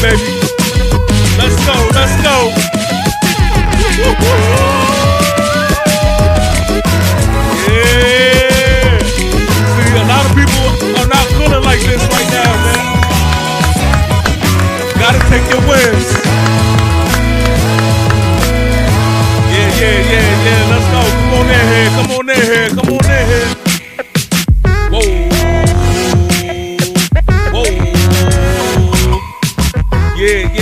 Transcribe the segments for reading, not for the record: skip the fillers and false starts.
baby. Let's go, let's go. Yeah. See, a lot of people are not feeling like this right now, man. Gotta take your wins. Yeah. Let's go. Come on in here. Come on in here. Come on in here. Whoa. Yeah.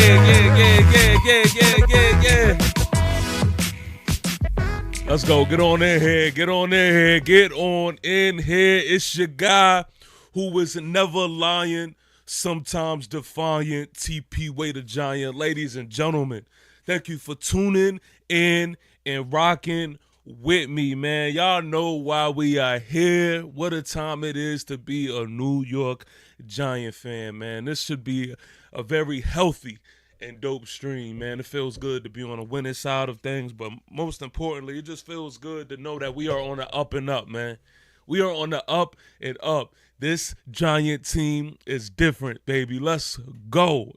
Let's go. Get on in here. Get on in here. Get on in here. It's your guy who is never lying, sometimes defiant, TP Way the Giant. Ladies and gentlemen, thank you for tuning in and rocking with me, man. Y'all know why we are here. What a time it is to be a New York Giant fan, man. This should be a very healthy and dope stream, man. It feels good to be on the winning side of things, but most importantly, it just feels good to know that we are on the up and up, man. We are on the up and up. This Giant team is different, baby. Let's go.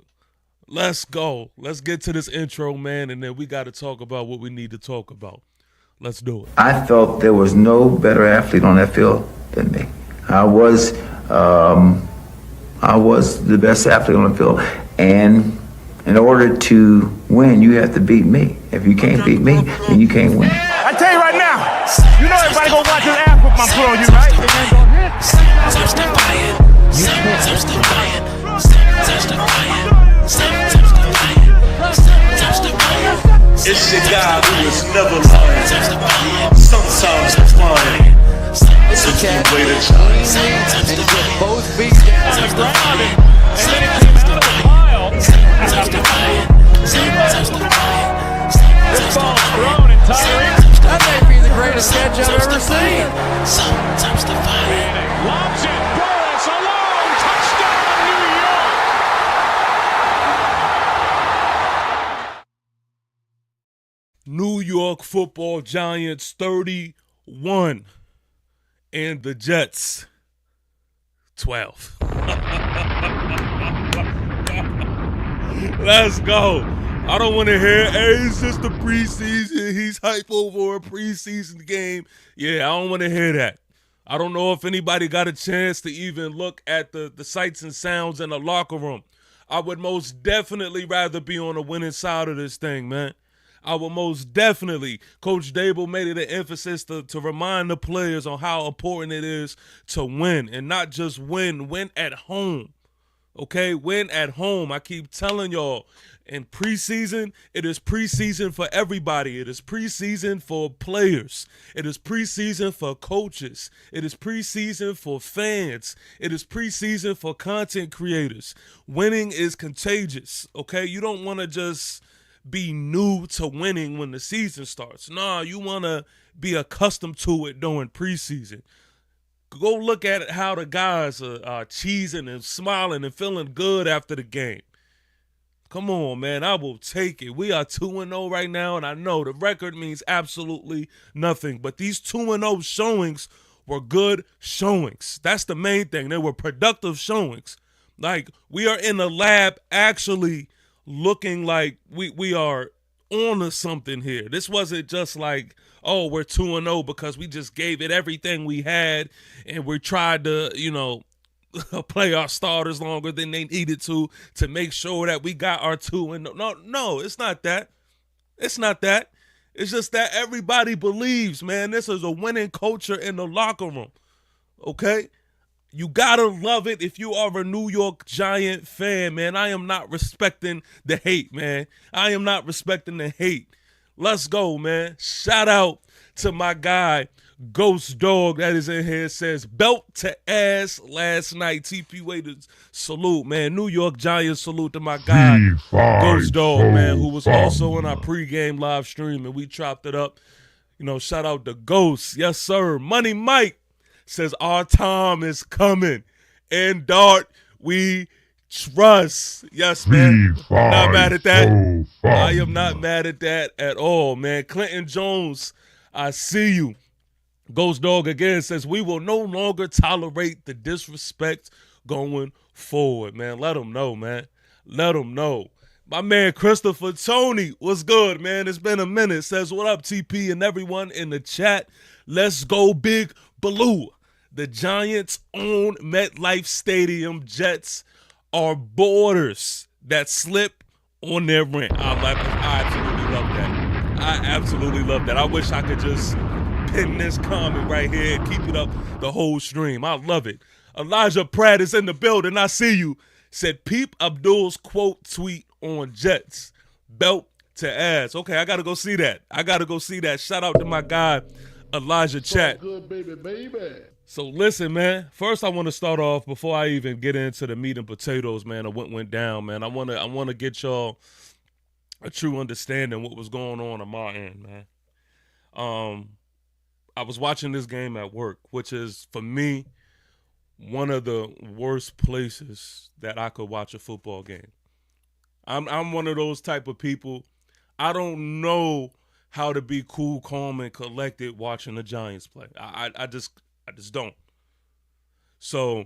Let's go. Let's get to this intro, man, and then we got to talk about what we need to talk about. Let's do it. I felt there was no better athlete on that field than me. I was the best athlete on the field, and in order to win, you have to beat me. If you can't beat me, then you can't win. I tell you right now, you know everybody gonna watch this ass whoop my foot on you, right? It's your guy who is never lying, sometimes defiant. It's a key way to shine. And you put both feet down on the ground, and then it came out of the pile. This ball's thrown, and Tyree, that may be the greatest catch I've ever seen. Lobs it, Burris alone, touchdown, New York. New York Football Giants 31 and the Jets 12. Let's go. I don't want to hear, hey, it's just the preseason. He's hype over a preseason game. Yeah, I don't want to hear that. I don't know if anybody got a chance to even look at the sights and sounds in the locker room. I would most definitely rather be on the winning side of this thing, man. I would most definitely. Coach Dable made it an emphasis to remind the players on how important it is to win, and not just win at home. Okay, win at home. I keep telling y'all, in preseason, it is preseason for everybody. It is preseason for players. It is preseason for coaches. It is preseason for fans. It is preseason for content creators. Winning is contagious, okay? You don't want to just be new to winning when the season starts. Nah, you want to be accustomed to it during preseason. Go look at how the guys are cheesing and smiling and feeling good after the game. Come on, man. I will take it. We are 2-0 right now, and I know the record means absolutely nothing. But these 2-0 showings were good showings. That's the main thing. They were productive showings. Like, we are in the lab actually looking like we are on to something here. This wasn't just like, oh, we're 2-0 because we just gave it everything we had and we tried to, play our starters longer than they needed to make sure that we got our 2-0. No, it's not that. It's not that. It's just that everybody believes, man, this is a winning culture in the locker room. Okay? You gotta love it if you are a New York Giant fan, man. I am not respecting the hate, man. I am not respecting the hate. Let's go, man. Shout out to my guy, Ghost Dog, that is in here, says belt to ass last night. TP Way to salute, man. New York Giants salute to my guy, Ghost Dog, man, who was also in our pregame live stream, and we chopped it up. Shout out to Ghost. Yes, sir. Money Mike says our time is coming. And Dart, we trust. Yes, man. Not mad at that. I am not mad at that at all, man. Clinton Jones, I see you. Ghost Dog again says we will no longer tolerate the disrespect going forward, man. Let them know, man. Let them know. My man Christopher Tony, what's good, man? It's been a minute. Says, what up, TP and everyone in the chat? Let's go Big Blue. The Giants own MetLife Stadium. Jets are borders that slip on their rent. I absolutely love that. I absolutely love that. I wish I could just pin this comment right here and keep it up the whole stream. I love it. Elijah Pratt is in the building. I see you. Said, peep Abdul's quote tweet on Jets. Belt to ass. Okay, I got to go see that. Shout out to my guy, Elijah Chat. Good, baby. So listen, man. First, I want to start off before I even get into the meat and potatoes, man, of what went down, man. I want to get y'all a true understanding what was going on my end, man. I was watching this game at work, which is, for me, one of the worst places that I could watch a football game. I'm one of those type of people. I don't know how to be cool, calm, and collected watching the Giants play. I just don't. So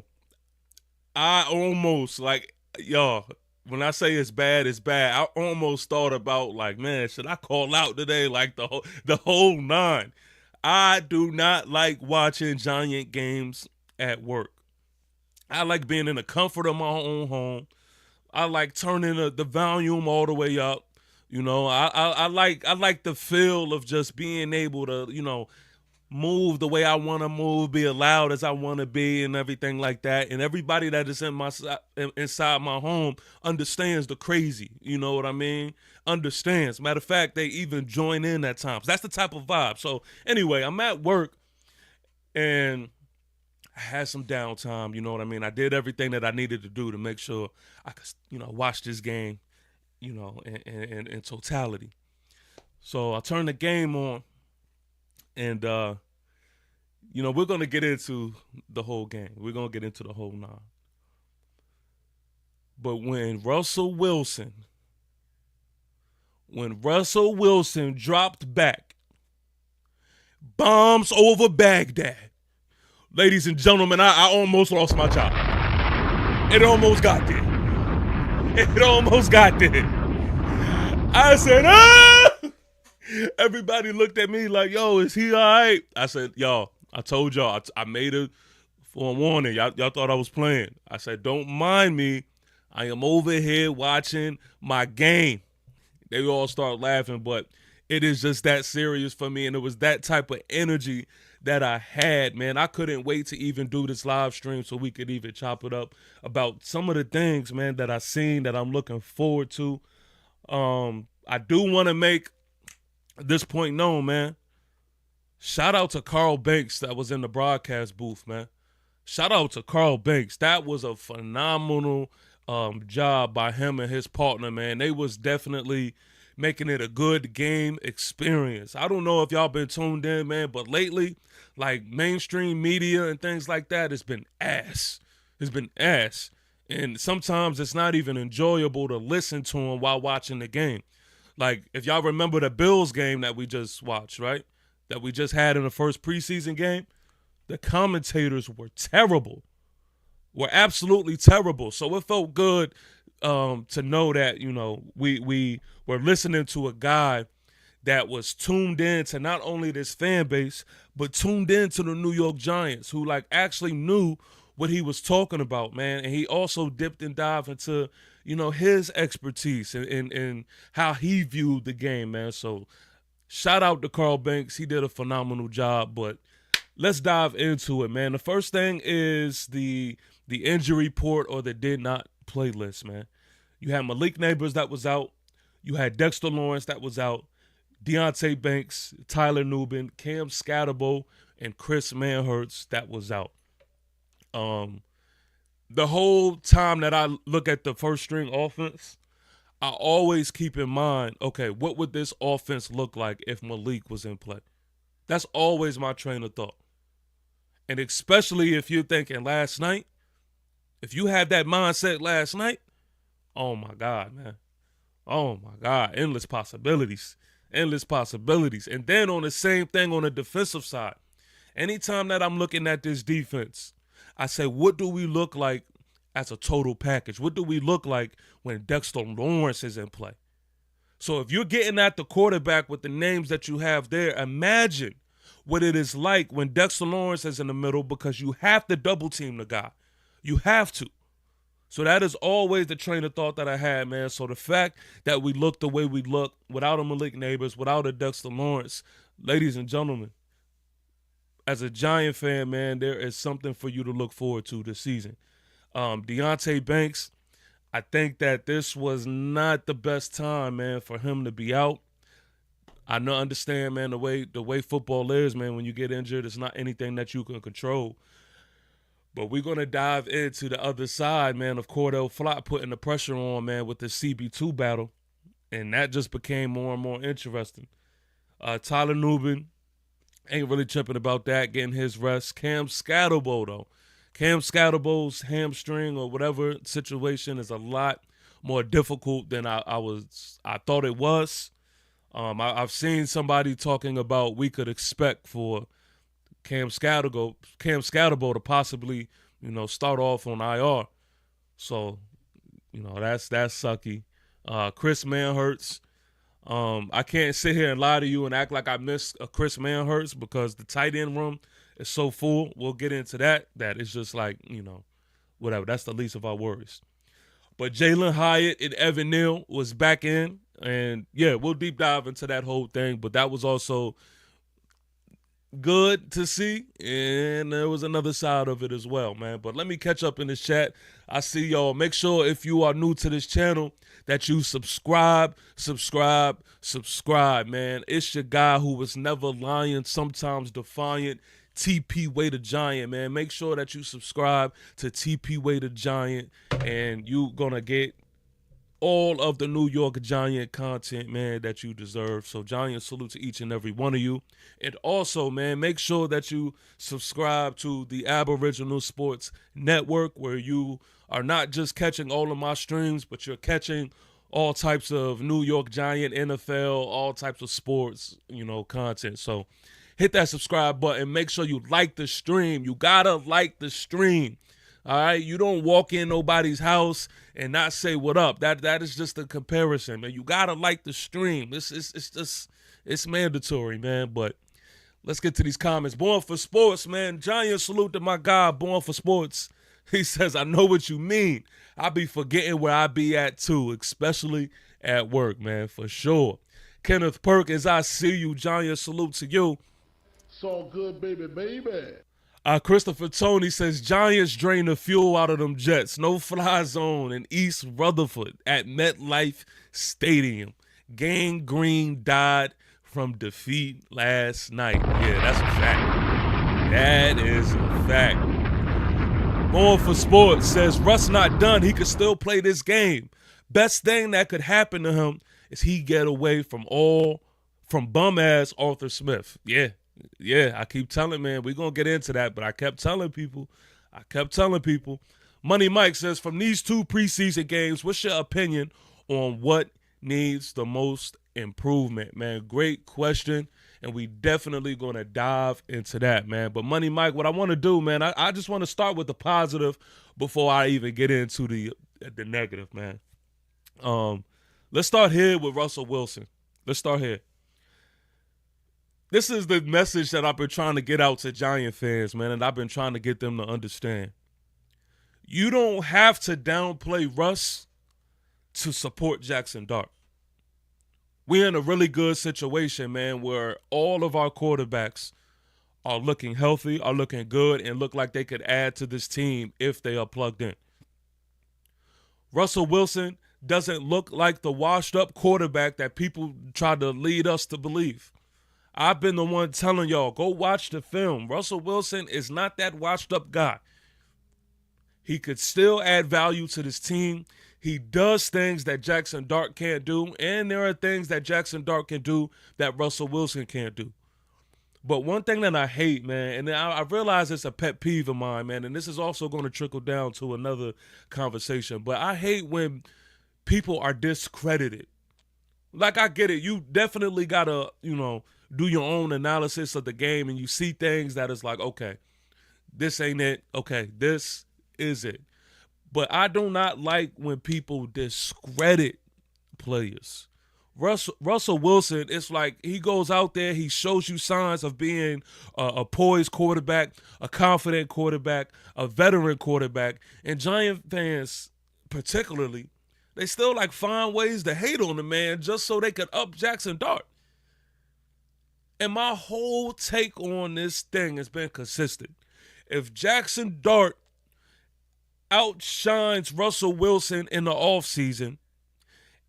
I almost, like, y'all, when I say it's bad, it's bad. I almost thought about, like, man, should I call out today? Like the whole nine. I do not like watching Giant games at work. I like being in the comfort of my own home. I like turning the volume all the way up. You know, I like the feel of just being able to, you know, move the way I want to move, be as loud as I want to be, and everything like that. And everybody that is inside my home understands the crazy. You know what I mean? Understands. Matter of fact, they even join in at times. That's the type of vibe. So anyway, I'm at work, and I had some downtime, you know what I mean? I did everything that I needed to do to make sure I could, you know, watch this game, you know, in totality. So I turned the game on, and, you know, we're going to get into the whole game. We're going to get into the whole nine. But when Russell Wilson dropped back, bombs over Baghdad, ladies and gentlemen, I almost lost my job. It almost got there. I said, ah! Everybody looked at me like, yo, is he all right? I said, y'all, I told y'all, I made it for a warning. Y'all thought I was playing. I said, don't mind me. I am over here watching my game. They all start laughing, but it is just that serious for me, and it was that type of energy that I had, man. I couldn't wait to even do this live stream so we could even chop it up about some of the things, man, that I seen that I'm looking forward to. I do want to make this point known, man. Shout out to Carl Banks that was in the broadcast booth, man. Shout out to Carl Banks. That was a phenomenal job by him and his partner, man. They was definitely making it a good game experience. I don't know if y'all been tuned in, man, but lately, like, mainstream media and things like that, it's been ass. And sometimes it's not even enjoyable to listen to them while watching the game. Like, if y'all remember the Bills game that we just watched, right? That we just had in the first preseason game, the commentators were terrible. Were absolutely terrible. So it felt good to know that, you know, we were listening to a guy that was tuned in to not only this fan base, but tuned in to the New York Giants, who, like, actually knew what he was talking about, man. And he also dipped and dived into, you know, his expertise and how he viewed the game, man. So shout out to Carl Banks. He did a phenomenal job, but let's dive into it, man. The first thing is the injury report, or the did not play list, man. You had Malik Neighbors that was out. You had Dexter Lawrence that was out. Deontay Banks, Tyler Nubin, Cam Scatterbo, and Chris Manhertz that was out. The whole time that I look at the first string offense, I always keep in mind, okay, what would this offense look like if Malik was in play? That's always my train of thought. And especially if you're thinking last night, if you had that mindset last night, oh my God, man. Oh my God, endless possibilities. And then on the same thing on the defensive side, anytime that I'm looking at this defense, I say, what do we look like as a total package? What do we look like when Dexter Lawrence is in play? So if you're getting at the quarterback with the names that you have there, imagine what it is like when Dexter Lawrence is in the middle, because you have to double team the guy. You have to. So that is always the train of thought that I had, man. So the fact that we look the way we look without a Malik Neighbors, without a Dexter Lawrence, ladies and gentlemen, as a Giant fan, man, there is something for you to look forward to this season. Deonte Banks, I think that this was not the best time, man, for him to be out. I understand, man, the way football is, man. When you get injured, it's not anything that you can control. But we're going to dive into the other side, man, of Cordell Flott putting the pressure on, man, with the CB2 battle. And that just became more and more interesting. Tyler Nubin ain't really tripping about that, getting his rest. Cam Scatterbo, though. Cam Scatterbo's hamstring or whatever situation is a lot more difficult than I thought it was. I've seen somebody talking about we could expect for Cam Scatterbo to possibly, start off on IR. So, that's sucky. Chris Manhertz. I can't sit here and lie to you and act like I missed a Chris Manhertz because the tight end room is so full. We'll get into that. That is just like, whatever. That's the least of our worries. But Jalen Hyatt and Evan Neal was back in. And, yeah, we'll deep dive into that whole thing. But that was also good to see, and there was another side of it as well, man. But let me catch up in this chat. I see y'all. Make sure if you are new to this channel that you subscribe, man. It's your guy who was never lying, sometimes defiant, TP Way the Giant, man. Make sure that you subscribe to TP Way the Giant, and you gonna get all of the New York Giant content, man, that you deserve. So Giant salute to each and every one of you. And also, man, make sure that you subscribe to the Aboriginal Sports Network, where you are not just catching all of my streams, but you're catching all types of New York Giant, NFL, all types of sports, content. So hit that subscribe button. Make sure you like the stream. You gotta like the stream. All right, you don't walk in nobody's house and not say what up. That is just a comparison, man. You gotta like the stream. It's mandatory, man. But let's get to these comments. Born for Sports, man. Giant salute to my guy, Born for Sports. He says, I know what you mean. I be forgetting where I be at too, especially at work, man, for sure. Kenneth Perkins, I see you. Giant salute to you. It's all good, baby. Christopher Tony says, Giants drain the fuel out of them Jets. No fly zone in East Rutherford at MetLife Stadium. Gang Green died from defeat last night. Yeah, that's a fact. That is a fact. Born for Sports says, Russ not done. He could still play this game. Best thing that could happen to him is he get away from bum-ass Arthur Smith. Yeah, I keep telling, man, we're going to get into that, but I kept telling people. Money Mike says, from these two preseason games, what's your opinion on what needs the most improvement, man? Great question, and we definitely going to dive into that, man. But Money Mike, what I want to do, man, I just want to start with the positive before I even get into the negative, man. Let's start here with Russell Wilson. Let's start here. This is the message that I've been trying to get out to Giant fans, man, and I've been trying to get them to understand. You don't have to downplay Russ to support Jackson Dart. We're in a really good situation, man, where all of our quarterbacks are looking healthy, are looking good, and look like they could add to this team if they are plugged in. Russell Wilson doesn't look like the washed-up quarterback that people try to lead us to believe. I've been the one telling y'all, go watch the film. Russell Wilson is not that washed-up guy. He could still add value to this team. He does things that Jackson Dart can't do, and there are things that Jackson Dart can do that Russell Wilson can't do. But one thing that I hate, man, and I realize it's a pet peeve of mine, man, and this is also going to trickle down to another conversation, but I hate when people are discredited. Like, I get it. You definitely got to, do your own analysis of the game, and you see things that is like, okay, this ain't it. Okay, this is it. But I do not like when people discredit players. Russell Wilson, it's like he goes out there, he shows you signs of being a poised quarterback, a confident quarterback, a veteran quarterback, and Giant fans particularly, they still like find ways to hate on the man just so they could up Jackson Dart. And my whole take on this thing has been consistent. If Jackson Dart outshines Russell Wilson in the offseason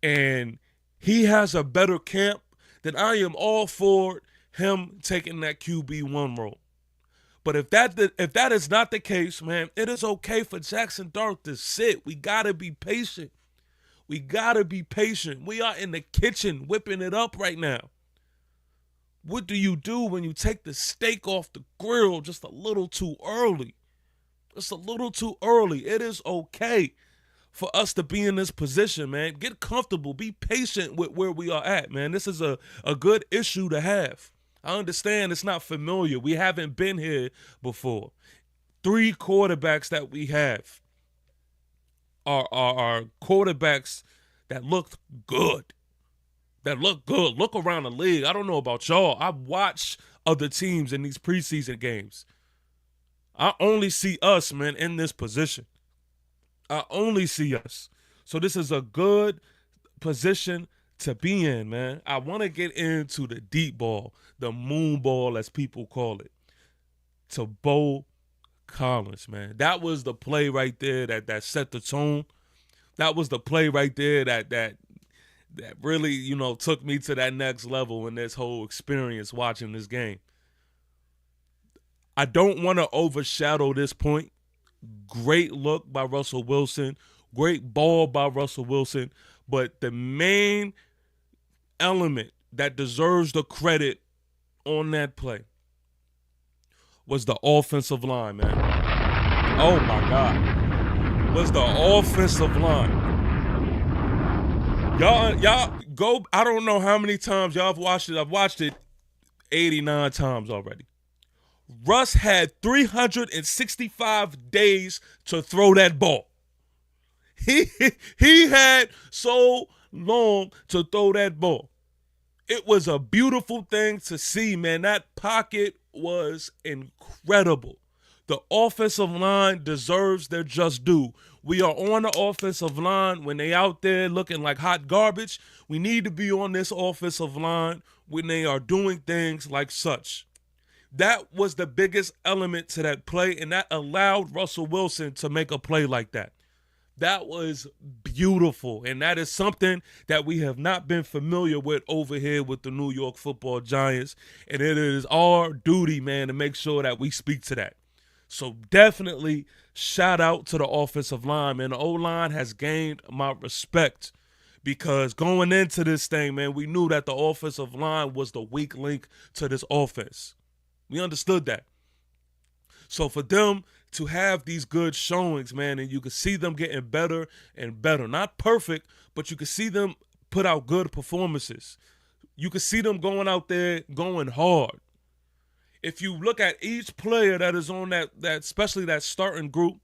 and he has a better camp, then I am all for him taking that QB1 role. But if that is not the case, man, it is okay for Jackson Dart to sit. We got to be patient. We got to be patient. We are in the kitchen whipping it up right now. What do you do when you take the steak off the grill just a little too early? It's a little too early. It is okay for us to be in this position, man. Get comfortable. Be patient with where we are at, man. This is a good issue to have. I understand it's not familiar. We haven't been here before. 3 quarterbacks that we have are quarterbacks that look good. Look around the league. I don't know about y'all. I watch other teams in these preseason games. I only see us, man, in this position. I only see us. So this is a good position to be in, man. I want to get into the deep ball, the moon ball as people call it, to Bo Collins, man. That was the play right there that set the tone. That was the play right there that really, you know, took me to that next level in this whole experience watching this game. I don't want to overshadow this point. Great look by Russell Wilson. Great ball by Russell Wilson. But the main element that deserves the credit on that play was the offensive line, man. Oh, my God. Was the offensive line. Y'all go, I don't know how many times y'all have watched it. I've watched it 89 times already. Russ had 365 days to throw that ball. He had so long to throw that ball. It was a beautiful thing to see, man. That pocket was incredible. The offensive line deserves their just due. We are on the offensive line when they out there looking like hot garbage. We need to be on this offensive line when they are doing things like such. That was the biggest element to that play, and that allowed Russell Wilson to make a play like that. That was beautiful, and that is something that we have not been familiar with over here with the New York Football Giants, and it is our duty, man, to make sure that we speak to that. So definitely shout out to the offensive line, man. The O-line has gained my respect because going into this thing, man, we knew that the offensive line was the weak link to this offense. We understood that. So for them to have these good showings, man, and you can see them getting better and better. Not perfect, but you can see them put out good performances. You can see them going out there going hard. If you look at each player that is on that especially that starting group,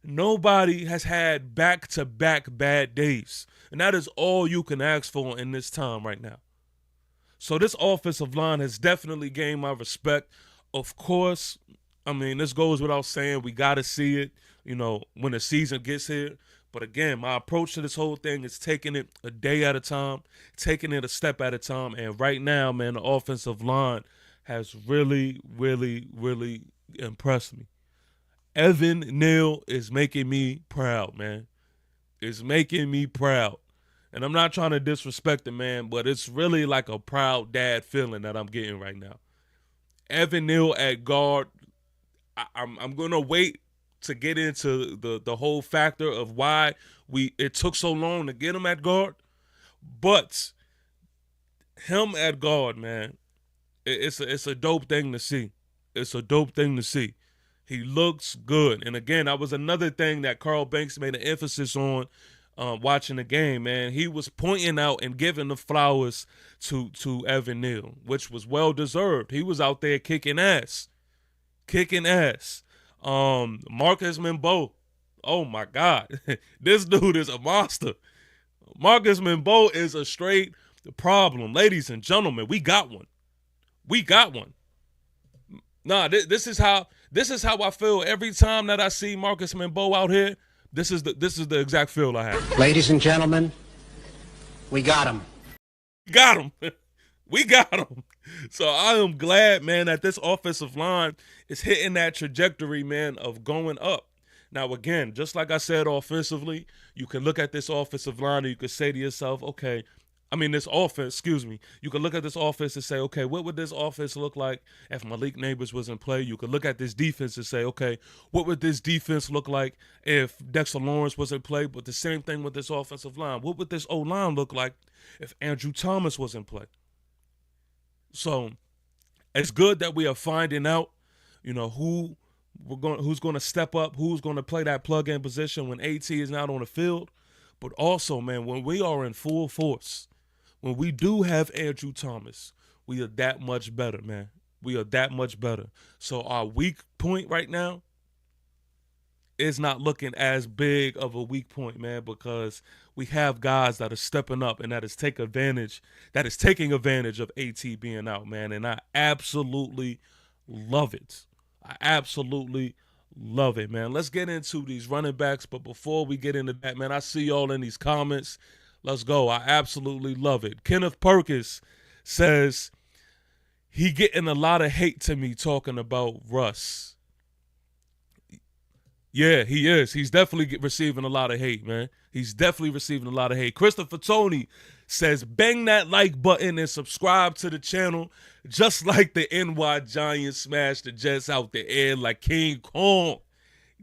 nobody has had back-to-back bad days. And that is all you can ask for in this time right now. So this offensive line has definitely gained my respect. Of course, I mean, this goes without saying. We got to see it, you know, when the season gets here. But again, my approach to this whole thing is taking it a day at a time, taking it a step at a time. And right now, man, the offensive line has really, really, really impressed me. Evan Neal is making me proud, man. It's making me proud. And I'm not trying to disrespect the man, but it's really like a proud dad feeling that I'm getting right now. Evan Neal at guard, I'm going to wait to get into the whole factor of why it took so long to get him at guard. But him at guard, man, it's a dope thing to see. It's a dope thing to see. He looks good. And again, that was another thing that Carl Banks made an emphasis on watching the game, man. He was pointing out and giving the flowers to Evan Neal, which was well-deserved. He was out there kicking ass. Marcus Membo, Oh my God. This dude is a monster. Marcus Membo is a straight problem. Ladies and gentlemen, we got one. We got one. Nah, this is how I feel every time that I see Marcus Membo out here. This is the exact feel I have. Ladies and gentlemen, we got him. Got him. We got him. So I am glad, man, that this offensive line is hitting that trajectory, man, of going up. Now, again, just like I said offensively, you can look at this offensive line and you can say to yourself, okay, this offense, excuse me. You can look at this offense and say, okay, what would this offense look like if Malik Neighbors was in play? You could look at this defense and say, okay, what would this defense look like if Dexter Lawrence was in play? But the same thing with this offensive line. What would this O-line look like if Andrew Thomas was in play? So it's good that we are finding out, who's going to step up, who's going to play that plug-in position when AT is not on the field. But also, man, when we are in full force, when we do have Andrew Thomas, we are that much better, man. We are that much better. So our weak point right now is not looking as big of a weak point, man, because we have guys that are stepping up and that is taking advantage of AT being out, man. And I absolutely love it. I absolutely love it, man. Let's get into these running backs. But before we get into that, man, I see y'all in these comments. Let's go. I absolutely love it. Kenneth Perkins says he getting a lot of hate to me talking about Russ. Yeah, he is. He's definitely receiving a lot of hate, man. He's definitely receiving a lot of hate. Christopher Tony says, bang that like button and subscribe to the channel, just like the NY Giants smashed the Jets out the air like King Kong.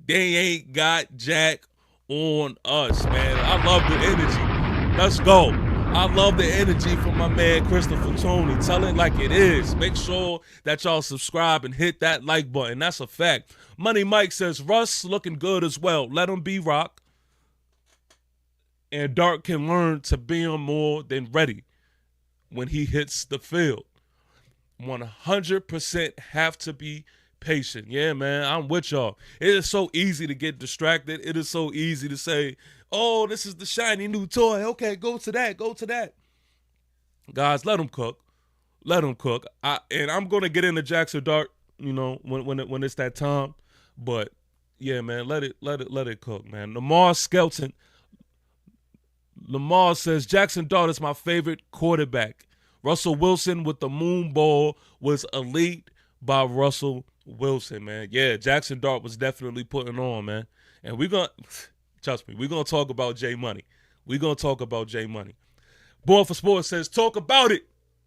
They ain't got jack on us, man. I love the energy. Let's go. I love the energy from my man Christopher Tony. Tell it like it is. Make sure that y'all subscribe and hit that like button. That's a fact. Money Mike says, Russ looking good as well. Let him be rock. And Dark can learn to be on more than ready when he hits the field. 100% have to be patient. Yeah, man, I'm with y'all. It is so easy to get distracted. It is so easy to say, oh, this is the shiny new toy. Okay, go to that. Guys, let him cook. Let him cook. And I'm going to get into Jackson Dart, when it's that time. But, yeah, man, let it cook, man. Lamar Skelton. Lamar says, Jackson Dart is my favorite quarterback. Russell Wilson with the moon ball was elite by Russell Wilson, man. Yeah, Jackson Dart was definitely putting on, man. And trust me, we're going to talk about J Money. We're going to talk about J Money. Born for Sports says, talk about it.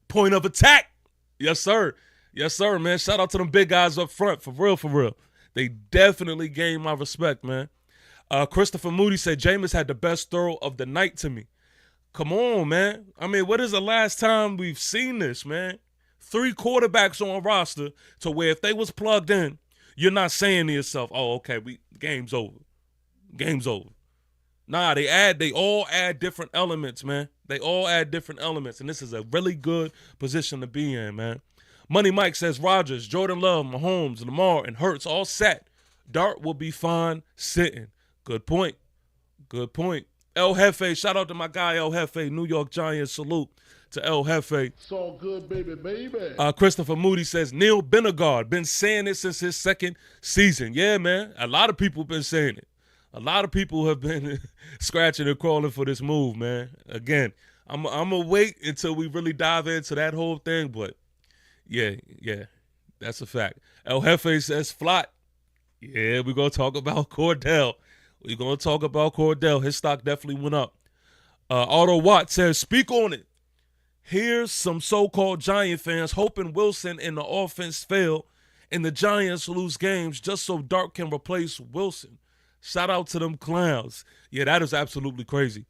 Point of attack. Yes, sir. Yes, sir, man. Shout out to them big guys up front. For real. They definitely gained my respect, man. Christopher Moody said, Jameis had the best throw of the night to me. Come on, man. What is the last time we've seen this, man? 3 quarterbacks on roster to where if they was plugged in, you're not saying to yourself, oh, okay, game's over. Game's over. Nah, they all add different elements, man. They all add different elements, and this is a really good position to be in, man. Money Mike says, Rodgers, Jordan Love, Mahomes, Lamar, and Hurts all set. Dart will be fine sitting. Good point. El Jefe, shout out to my guy El Jefe, New York Giants, salute to El Jefe. It's all good, baby. Christopher Moody says, Neil Benegard, been saying it since his second season. Yeah, man, a lot of people been saying it. A lot of people have been scratching and crawling for this move, man. Again, I'm going to wait until we really dive into that whole thing, but yeah, that's a fact. El Jefe says, Flot. Yeah, we're going to talk about Cordell. His stock definitely went up. Otto Watt says, speak on it. Here's some so-called Giant fans hoping Wilson and the offense fail and the Giants lose games just so Dark can replace Wilson. Shout out to them clowns. Yeah, that is absolutely crazy.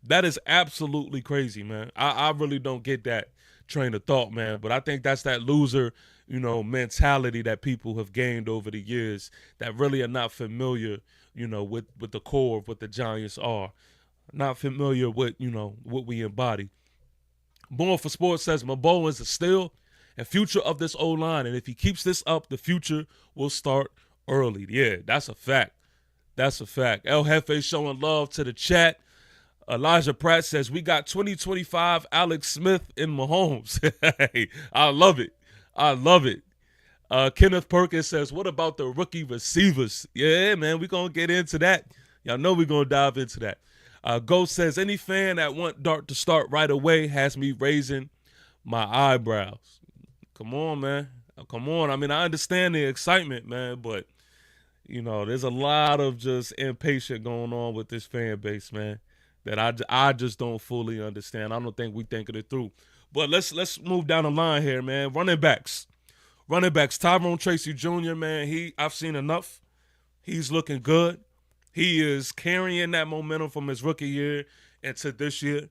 That is absolutely crazy, man. I really don't get that train of thought, man. But I think that's that loser, mentality that people have gained over the years that really are not familiar, with the core of what the Giants are. Not familiar with, what we embody. Born for Sports says Mabo is a steal and future of this O-line. And if he keeps this up, the future will start early. Yeah, that's a fact. That's a fact. El Jefe showing love to the chat. Elijah Pratt says, we got 2025 Alex Smith in Mahomes. Hey, I love it. I love it. Kenneth Perkins says, what about the rookie receivers? Yeah, man, we're going to get into that. Y'all know we're going to dive into that. Ghost says, any fan that want Dart to start right away has me raising my eyebrows. Come on, man. Come on. I mean, I understand the excitement, man, but, you know, there's a lot of just impatient going on with this fan base, man, that I just don't fully understand. I don't think we thinking it through. But let's move down the line here, man. Running backs, Tyrone Tracy Jr., man, I've seen enough. He's looking good. He is carrying that momentum from his rookie year into this year.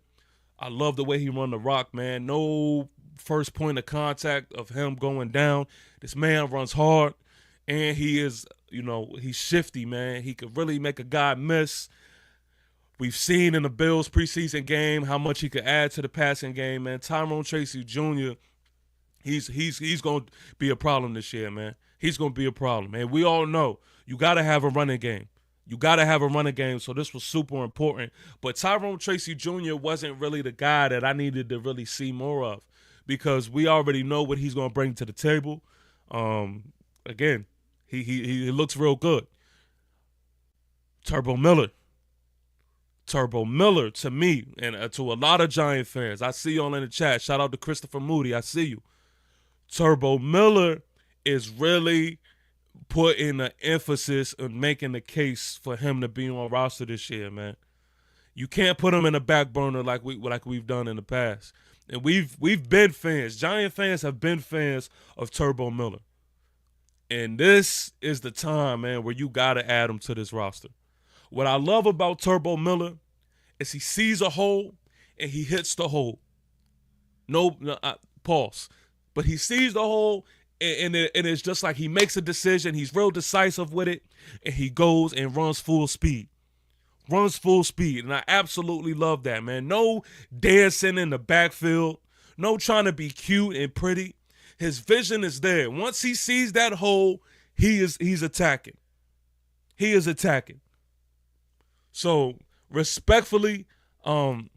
I love the way he run the rock, man. No first point of contact of him going down. This man runs hard, and he is, you know, he's shifty, man. He could really make a guy miss. We've seen in the Bills preseason game how much he could add to the passing game, man. Tyrone Tracy Jr., he's going to be a problem this year, man. He's going to be a problem, man. We all know you got to have a running game. You got to have a running game, so this was super important. But Tyrone Tracy Jr. wasn't really the guy that I needed to really see more of because we already know what he's going to bring to the table. Again, he looks real good. Turbo Miller, to me, and to a lot of Giant fans, I see y'all in the chat. Shout out to Christopher Moody. I see you. Turbo Miller is really putting an emphasis on making the case for him to be on roster this year, man. You can't put him in the back burner like we've done in the past. And we've been fans. Giant fans have been fans of Turbo Miller. And this is the time, man, where you got to add him to this roster. What I love about Turbo Miller is he sees a hole and he hits the hole. Pause. But he sees the hole and it's just like he makes a decision. He's real decisive with it, and he goes and runs full speed. And I absolutely love that, man. No dancing in the backfield. No trying to be cute and pretty. His vision is there. Once he sees that hole, he's attacking. He is attacking. So, respectfully, Eric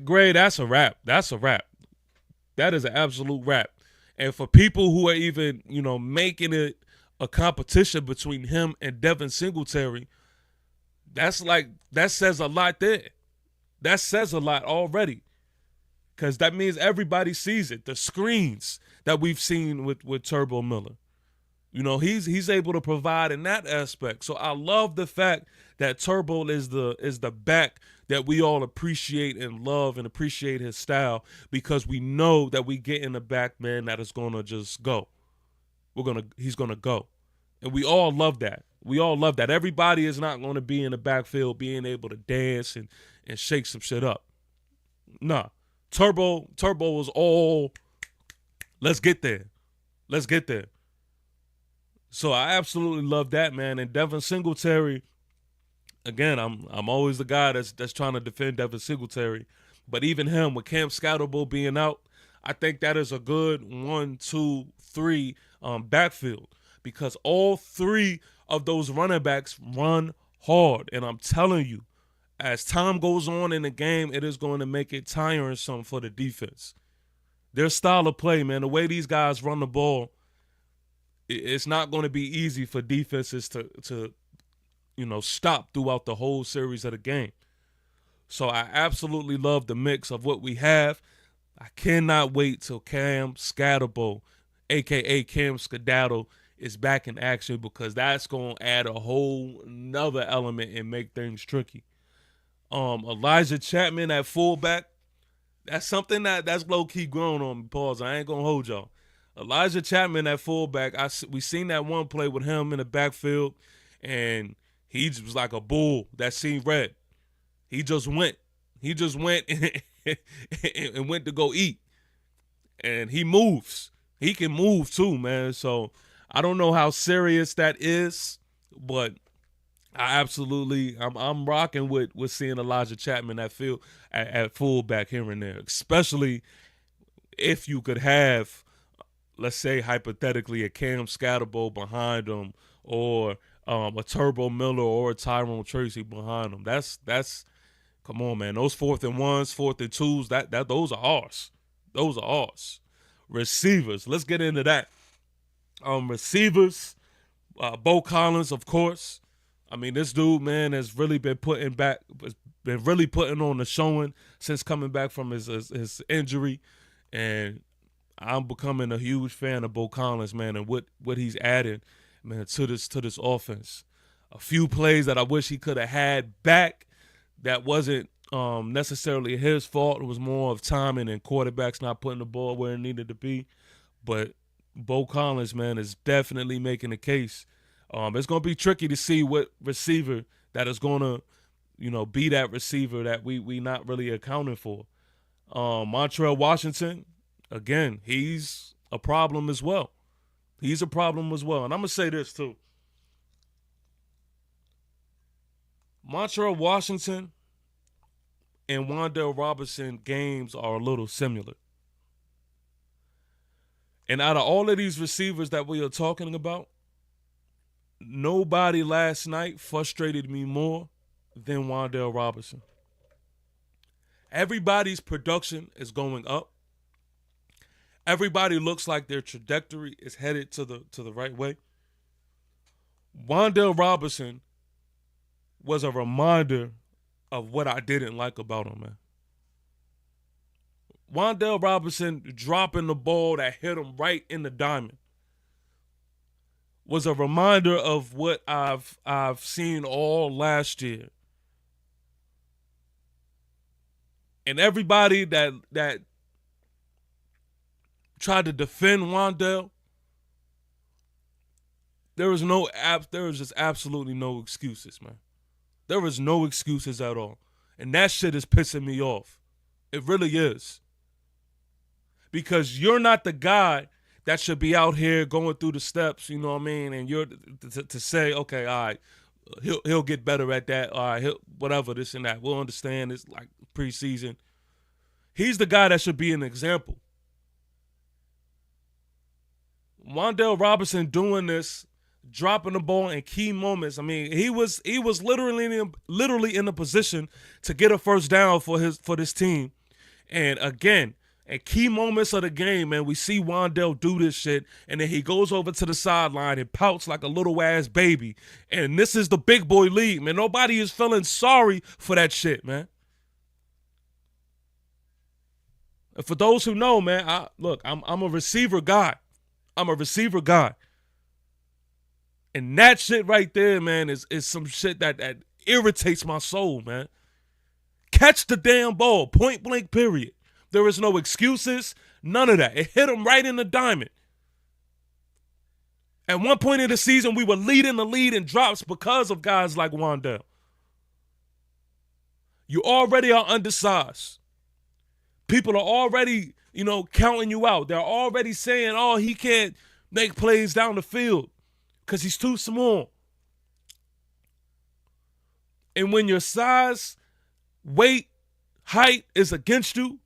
Gray, that's a wrap. That is an absolute wrap. And for people who are even, making it a competition between him and Devin Singletary, that says a lot there. That says a lot already. Because that means everybody sees it. The screens that we've seen with Turbo Miller. He's able to provide in that aspect. So I love the fact that Turbo is the back that we all appreciate and love and appreciate his style, because we know that we get in the back, man, that is gonna just go. He's gonna go. And we all love that. Everybody is not gonna be in the backfield being able to dance and shake some shit up. Nah. Turbo was all, let's get there. So I absolutely love that, man. And Devin Singletary, again, I'm always the guy that's trying to defend Devin Singletary. But even him, with Cam Scatterbo being out, I think that is a good 1, 2, 3 backfield, because all three of those running backs run hard. And I'm telling you, as time goes on in the game, it is going to make it tiring some for the defense. Their style of play, man, the way these guys run the ball, it's not going to be easy for defenses to stop throughout the whole series of the game. So I absolutely love the mix of what we have. I cannot wait till Cam Scatterbo, a.k.a. Cam Skedaddle, is back in action, because that's going to add a whole nother element and make things tricky. Elijah Chapman at fullback, that's something that's low-key growing on me. Pause. I ain't going to hold y'all. Elijah Chapman at fullback, we seen that one play with him in the backfield, and he just was like a bull that seen red. He just went and went to go eat. And he moves. He can move too, man. So I don't know how serious that is, but I'm rocking with seeing Elijah Chapman at fullback here and there, especially if you could have, let's say hypothetically, a Cam Scatterbo behind him, or a Turbo Miller or a Tyrone Tracy behind them. That's come on, man. Those 4th and 1s, 4th and 2s, that those are ours. Those are ours. Receivers, let's get into that. Receivers, Bo Collins, of course. I mean, this dude, man, has really been putting on the showing since coming back from his injury, and I'm becoming a huge fan of Bo Collins, man, and what he's added, man, to this offense. A few plays that I wish he could have had back that wasn't necessarily his fault. It was more of timing and quarterbacks not putting the ball where it needed to be. But Bo Collins, man, is definitely making a case. It's going to be tricky to see what receiver that is going to, be that receiver that we not really accounting for. Montreal Washington, again, he's a problem as well. He's a problem as well. And I'm going to say this too. Montreal Washington and Wan'Dale Robinson games are a little similar. And out of all of these receivers that we are talking about, nobody last night frustrated me more than Wan'Dale Robinson. Everybody's production is going up. Everybody looks like their trajectory is headed to the right way. Wan'Dale Robinson was a reminder of what I didn't like about him, man. Wan'Dale Robinson dropping the ball that hit him right in the diamond was a reminder of what I've seen all last year. And everybody that tried to defend Wan'Dale, there was just absolutely no excuses, man. There was no excuses at all. And that shit is pissing me off. It really is. Because you're not the guy that should be out here going through the steps, you know what I mean? And you're to say, okay, all right, he'll get better at that. All right, whatever, this and that. We'll understand it's like preseason. He's the guy that should be an example. Wan'Dale Robinson doing this, dropping the ball in key moments. I mean, he was literally in a position to get a first down for this team. And again, at key moments of the game, man, we see Wan'Dale do this shit, and then he goes over to the sideline and pouts like a little ass baby. And this is the big boy league, man. Nobody is feeling sorry for that shit, man. And for those who know, man, I'm a receiver guy. I'm a receiver guy. And that shit right there, man, is some shit that irritates my soul, man. Catch the damn ball, point blank, period. There is no excuses, none of that. It hit him right in the diamond. At one point in the season, we were leading the lead in drops because of guys like Wan'Dale. You already are undersized. People are already, counting you out. They're already saying, oh, he can't make plays down the field because he's too small. And when your size, weight, height is against you,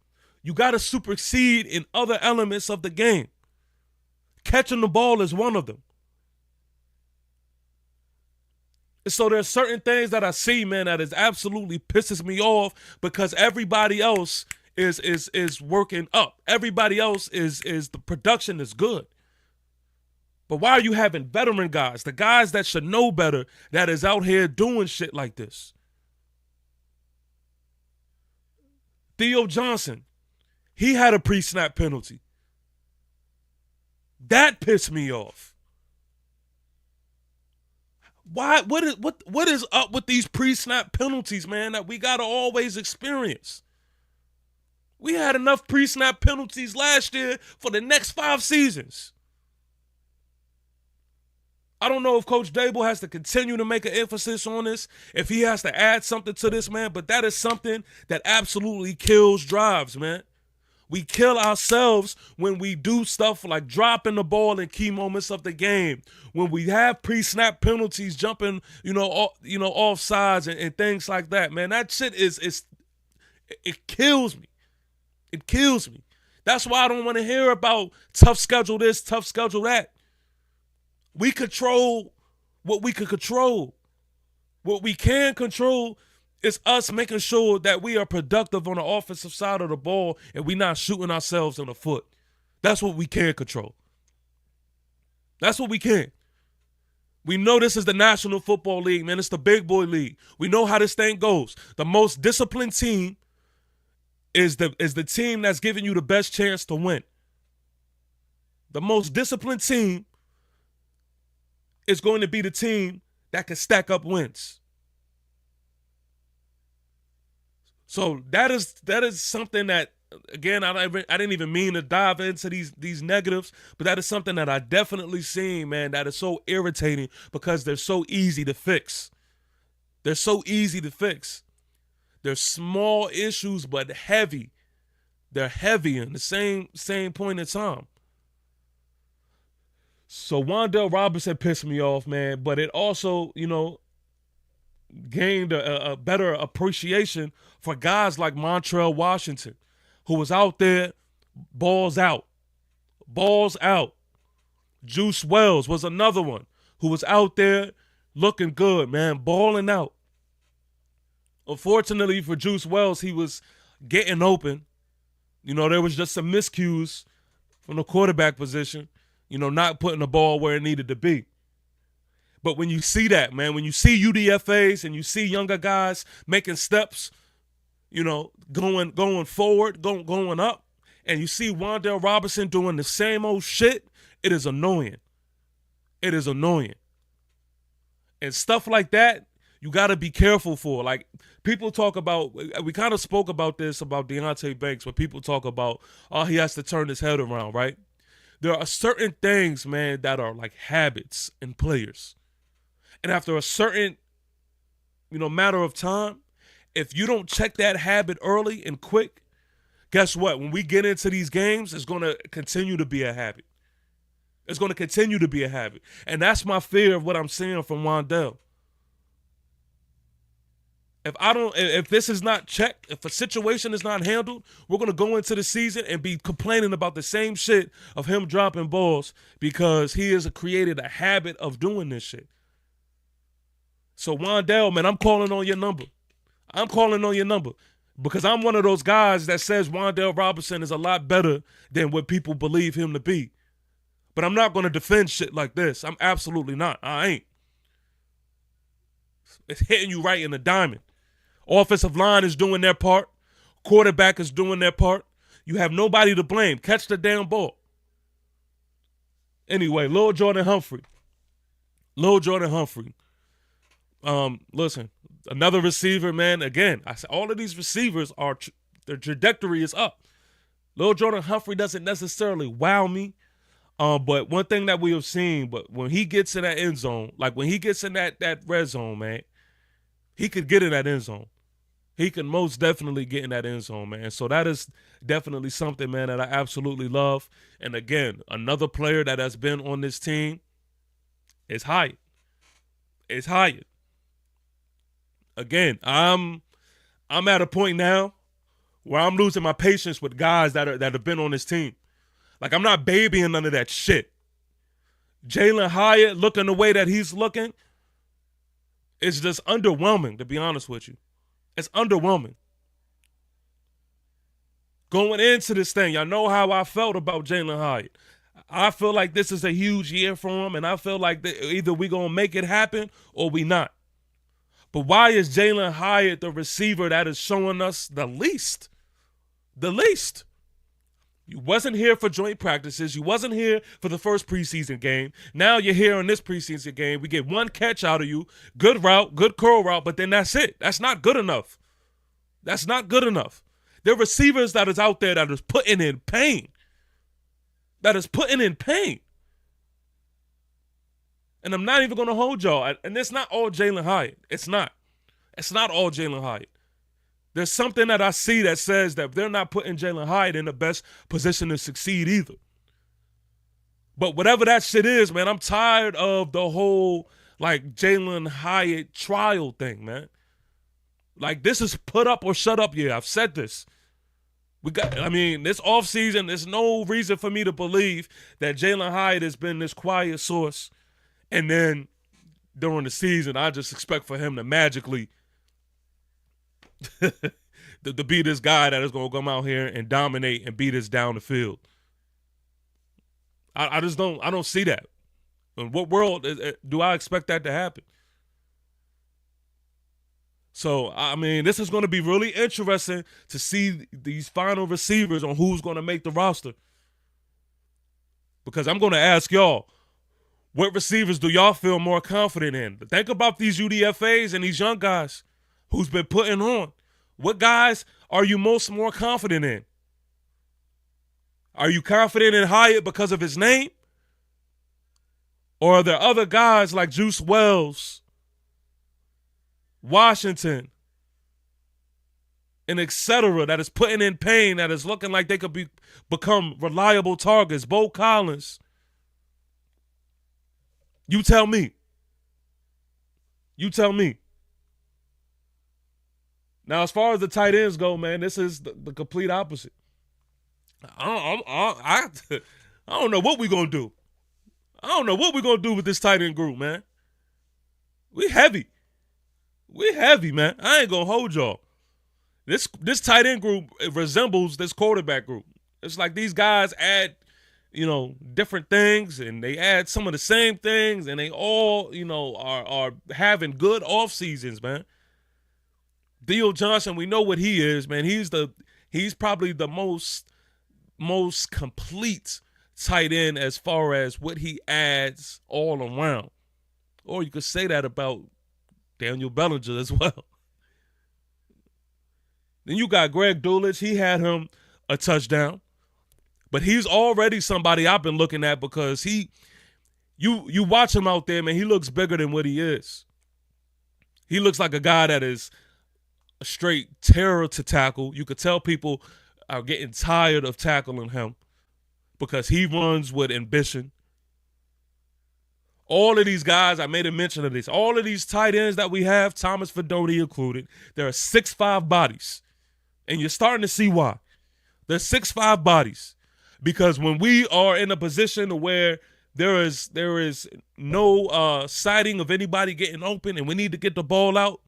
you got to supersede in other elements of the game. Catching the ball is one of them. And so there's certain things that I see, man, that is absolutely pisses me off because everybody else is working up. Everybody else is the production is good. But why are you having veteran guys, the guys that should know better, that is out here doing shit like this? Theo Johnson, he had a pre-snap penalty. That pissed me off. Why? What is up with these pre-snap penalties, man, that we gotta always experience? We had enough pre-snap penalties last year for the next 5 seasons. I don't know if Coach Dable has to continue to make an emphasis on this, if he has to add something to this, man, but that is something that absolutely kills drives, man. We kill ourselves when we do stuff like dropping the ball in key moments of the game, when we have pre-snap penalties, jumping, off sides and things like that, man. That shit it kills me. It kills me. That's why I don't want to hear about tough schedule this, tough schedule that. We control what we can control. What we can control is us making sure that we are productive on the offensive side of the ball and we're not shooting ourselves in the foot. That's what we can control. That's what we can. We know this is the National Football League, man. It's the big boy league. We know how this thing goes. The most disciplined team is the team that's giving you the best chance to win. The most disciplined team is going to be the team that can stack up wins. So that is something that, again, I didn't even mean to dive into these negatives, but that is something that I definitely seen, man, that is so irritating because they're so easy to fix. They're so easy to fix. They're small issues, but heavy. They're heavy in the same point in time. So Wan'Dale Robinson pissed me off, man, but it also, gained a better appreciation for guys like Montrell Washington, who was out there, balls out. Juice Wells was another one who was out there looking good, man, balling out. Unfortunately for Juice Wells, he was getting open. There was just some miscues from the quarterback position, not putting the ball where it needed to be. But when you see that, man, when you see UDFAs and you see younger guys making steps, going forward, going up, and you see Wan'Dale Robinson doing the same old shit, it is annoying. It is annoying. And stuff like that, you got to be careful for. Like, people talk about, we kind of spoke about this, about Deonte Banks, where people talk about, he has to turn his head around, right? There are certain things, man, that are like habits in players. And after a certain, matter of time, if you don't check that habit early and quick, guess what? When we get into these games, it's going to continue to be a habit. It's going to continue to be a habit. And that's my fear of what I'm seeing from Wan'Dale. If this is not checked, if a situation is not handled, we're going to go into the season and be complaining about the same shit of him dropping balls because he has created a habit of doing this shit. So Wan'Dale, man, I'm calling on your number. Because I'm one of those guys that says Wan'Dale Robinson is a lot better than what people believe him to be. But I'm not going to defend shit like this. I'm absolutely not. I ain't. It's hitting you right in the diamond. Offensive line is doing their part. Quarterback is doing their part. You have nobody to blame. Catch the damn ball. Anyway, Lil Jordan Humphrey. Listen, another receiver, man. Again, I said all of these receivers their trajectory is up. Lil Jordan Humphrey doesn't necessarily wow me. But one thing that we have seen, but when he gets in that end zone, like when he gets in that red zone, man, he could get in that end zone. He can most definitely get in that end zone, man. So that is definitely something, man, that I absolutely love. And again, another player that has been on this team is Hyatt. Again, I'm at a point now where I'm losing my patience with guys that have been on this team. Like, I'm not babying none of that shit. Jalen Hyatt looking the way that he's looking, it's just underwhelming, to be honest with you. It's underwhelming. Going into this thing, y'all know how I felt about Jalen Hyatt. I feel like this is a huge year for him, and I feel like either we going to make it happen or we not. But why is Jalen Hyatt the receiver that is showing us the least? The least. You wasn't here for joint practices. You wasn't here for the first preseason game. Now you're here in this preseason game. We get one catch out of you. Good route, good curl route, but then that's it. That's not good enough. There are receivers that is out there that is putting in pain. And I'm not even going to hold y'all. And it's not all Jalen Hyatt. It's not all Jalen Hyatt. There's something that I see that says that they're not putting Jalen Hyatt in the best position to succeed either. But whatever that shit is, man, I'm tired of the whole, like, Jalen Hyatt trial thing, man. Like, this is put up or shut up year. I've said this. This offseason, there's no reason for me to believe that Jalen Hyatt has been this quiet source. And then during the season. I just expect for him to magically to be this guy that is going to come out here and dominate and beat us down the field. I just don't see that. In what world do I expect that to happen? So, I mean, this is going to be really interesting to see these final receivers on who's going to make the roster. Because I'm going to ask y'all, what receivers do y'all feel more confident in? Think about these UDFAs and these young guys who's been putting on. What guys are you more confident in? Are you confident in Hyatt because of his name? Or are there other guys like Juice Wells, Washington, and etc. that is putting in pain, that is looking like they could become reliable targets? Bo Collins. You tell me. You tell me. Now, as far as the tight ends go, man, this is the complete opposite. I don't know what we're going to do. I don't know what we're going to do with this tight end group, man. We heavy. We heavy, man. I ain't going to hold y'all. This tight end group resembles this quarterback group. It's like these guys add, different things, and they add some of the same things, and they all, are having good off seasons, man. Theo Johnson, we know what he is, man. He's probably the most complete tight end as far as what he adds all around. Or you could say that about Daniel Bellinger as well. Then you got Greg Dulcich. He had him a touchdown. But he's already somebody I've been looking at because you watch him out there, man, he looks bigger than what he is. He looks like a guy that is a straight terror to tackle. You could tell people are getting tired of tackling him because he runs with ambition. All of these guys, I made a mention of this, all of these tight ends that we have, Thomas Fedoni included, there are 6'5" bodies. And you're starting to see why. There's 6'5" bodies. Because when we are in a position where there is no sighting of anybody getting open and we need to get the ball out,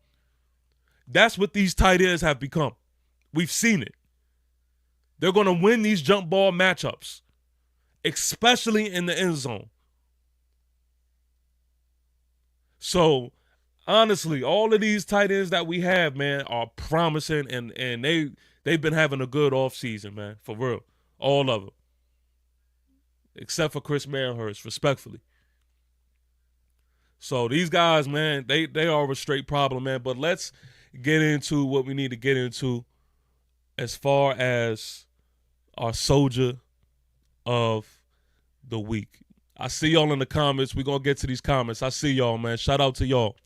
that's what these tight ends have become. We've seen it. They're going to win these jump ball matchups, especially in the end zone. So, honestly, all of these tight ends that we have, man, are promising, and they've been having a good offseason, man, for real. All of them. Except for Chris Manhurst, respectfully. So, these guys, man, they are a straight problem, man. But let's get into what we need to get into as far as our soldier of the week. I see y'all in the comments. We're going to get to these comments. I see y'all, man. Shout out to y'all.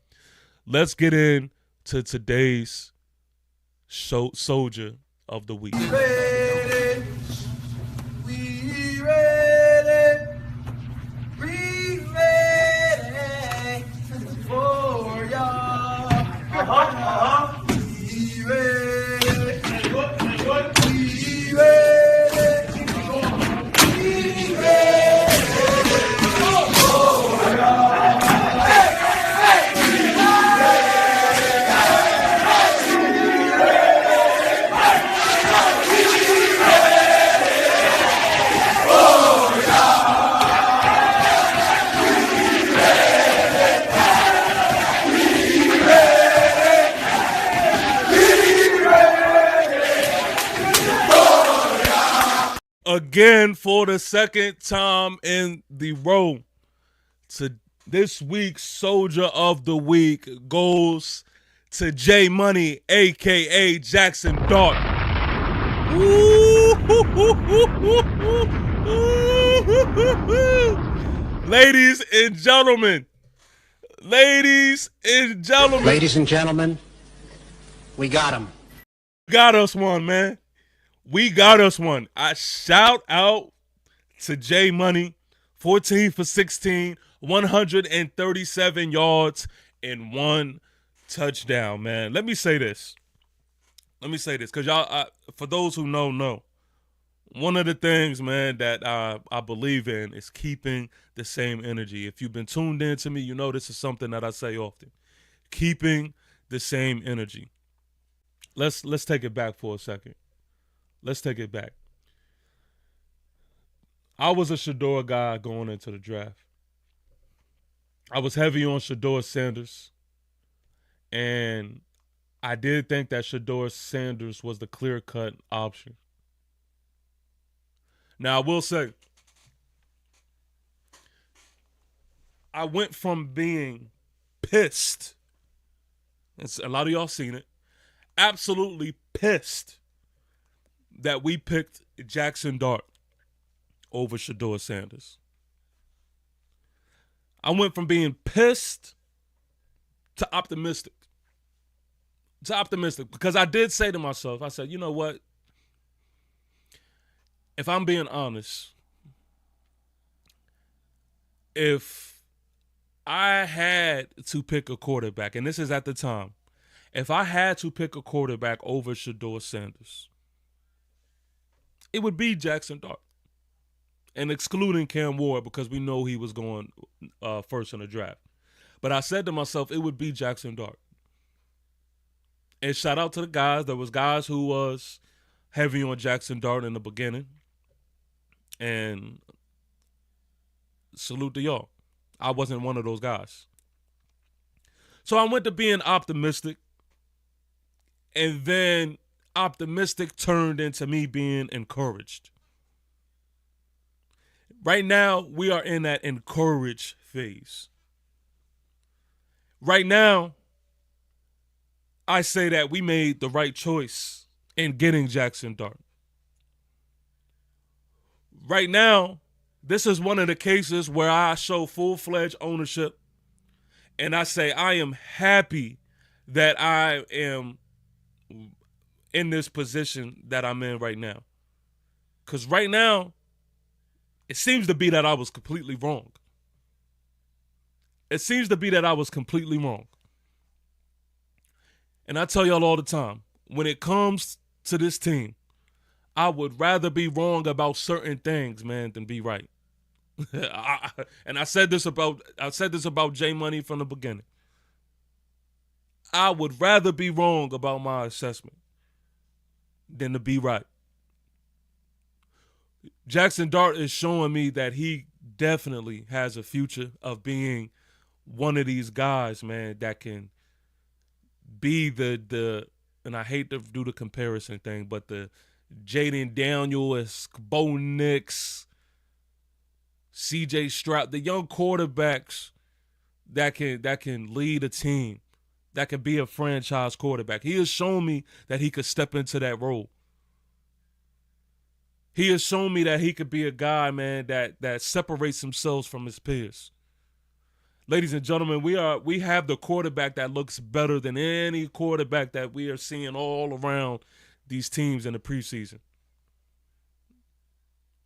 Let's get into today's soldier of the week. We ready. We ready. We ready for y'all. We ready. We ready. Again, for the second time in the row, to this week's Soldier of the Week goes to J Money, a.k.a. Jackson Dart. Ladies and gentlemen, we got him. Got us one, man. We got us one. I shout out to J Money, 14 for 16, 137 yards, and 1 touchdown, man. Let me say this. Because y'all, for those who know. One of the things, man, that I believe in is keeping the same energy. If you've been tuned in to me, you know this is something that I say often. Keeping the same energy. Let's take it back for a second. Let's take it back. I was a Shador guy going into the draft. I was heavy on Shador Sanders. And I did think that Shador Sanders was the clear-cut option. Now, I will say, I went from being pissed, and a lot of y'all seen it, absolutely pissed that we picked Jackson Dart over Shador Sanders. I went from being pissed to optimistic. Because I did say to myself, I said, you know what? If I'm being honest, if I had to pick a quarterback, and this is at the time, if I had to pick a quarterback over Shador Sanders, it would be Jackson Dart. And excluding Cam Ward because we know he was going first in the draft. But I said to myself, it would be Jackson Dart. And shout out to the guys. There was guys who was heavy on Jackson Dart in the beginning. And salute to y'all. I wasn't one of those guys. So I went to being optimistic. And then optimistic turned into me being encouraged. Right now, we are in that encourage phase. Right now, I say that we made the right choice in getting Jackson Dart. Right now, this is one of the cases where I show full-fledged ownership, and I say I am happy that I am in this position that I'm in right now. Because right now, it seems to be that I was completely wrong. It seems to be that I was completely wrong. And I tell y'all all the time, when it comes to this team, I would rather be wrong about certain things, man, than be right. And I said this about J Money from the beginning. I would rather be wrong about my assessment than to be right. Jackson Dart is showing me that he definitely has a future of being one of these guys, man, that can be the and I hate to do the comparison thing, but the Jaden Daniels, Bo Nix, CJ Stroud, the young quarterbacks that can lead a team, that can be a franchise quarterback. He has shown me that he could step into that role. He has shown me that he could be a guy, man, that separates himself from his peers. Ladies and gentlemen, we have the quarterback that looks better than any quarterback that we are seeing all around these teams in the preseason.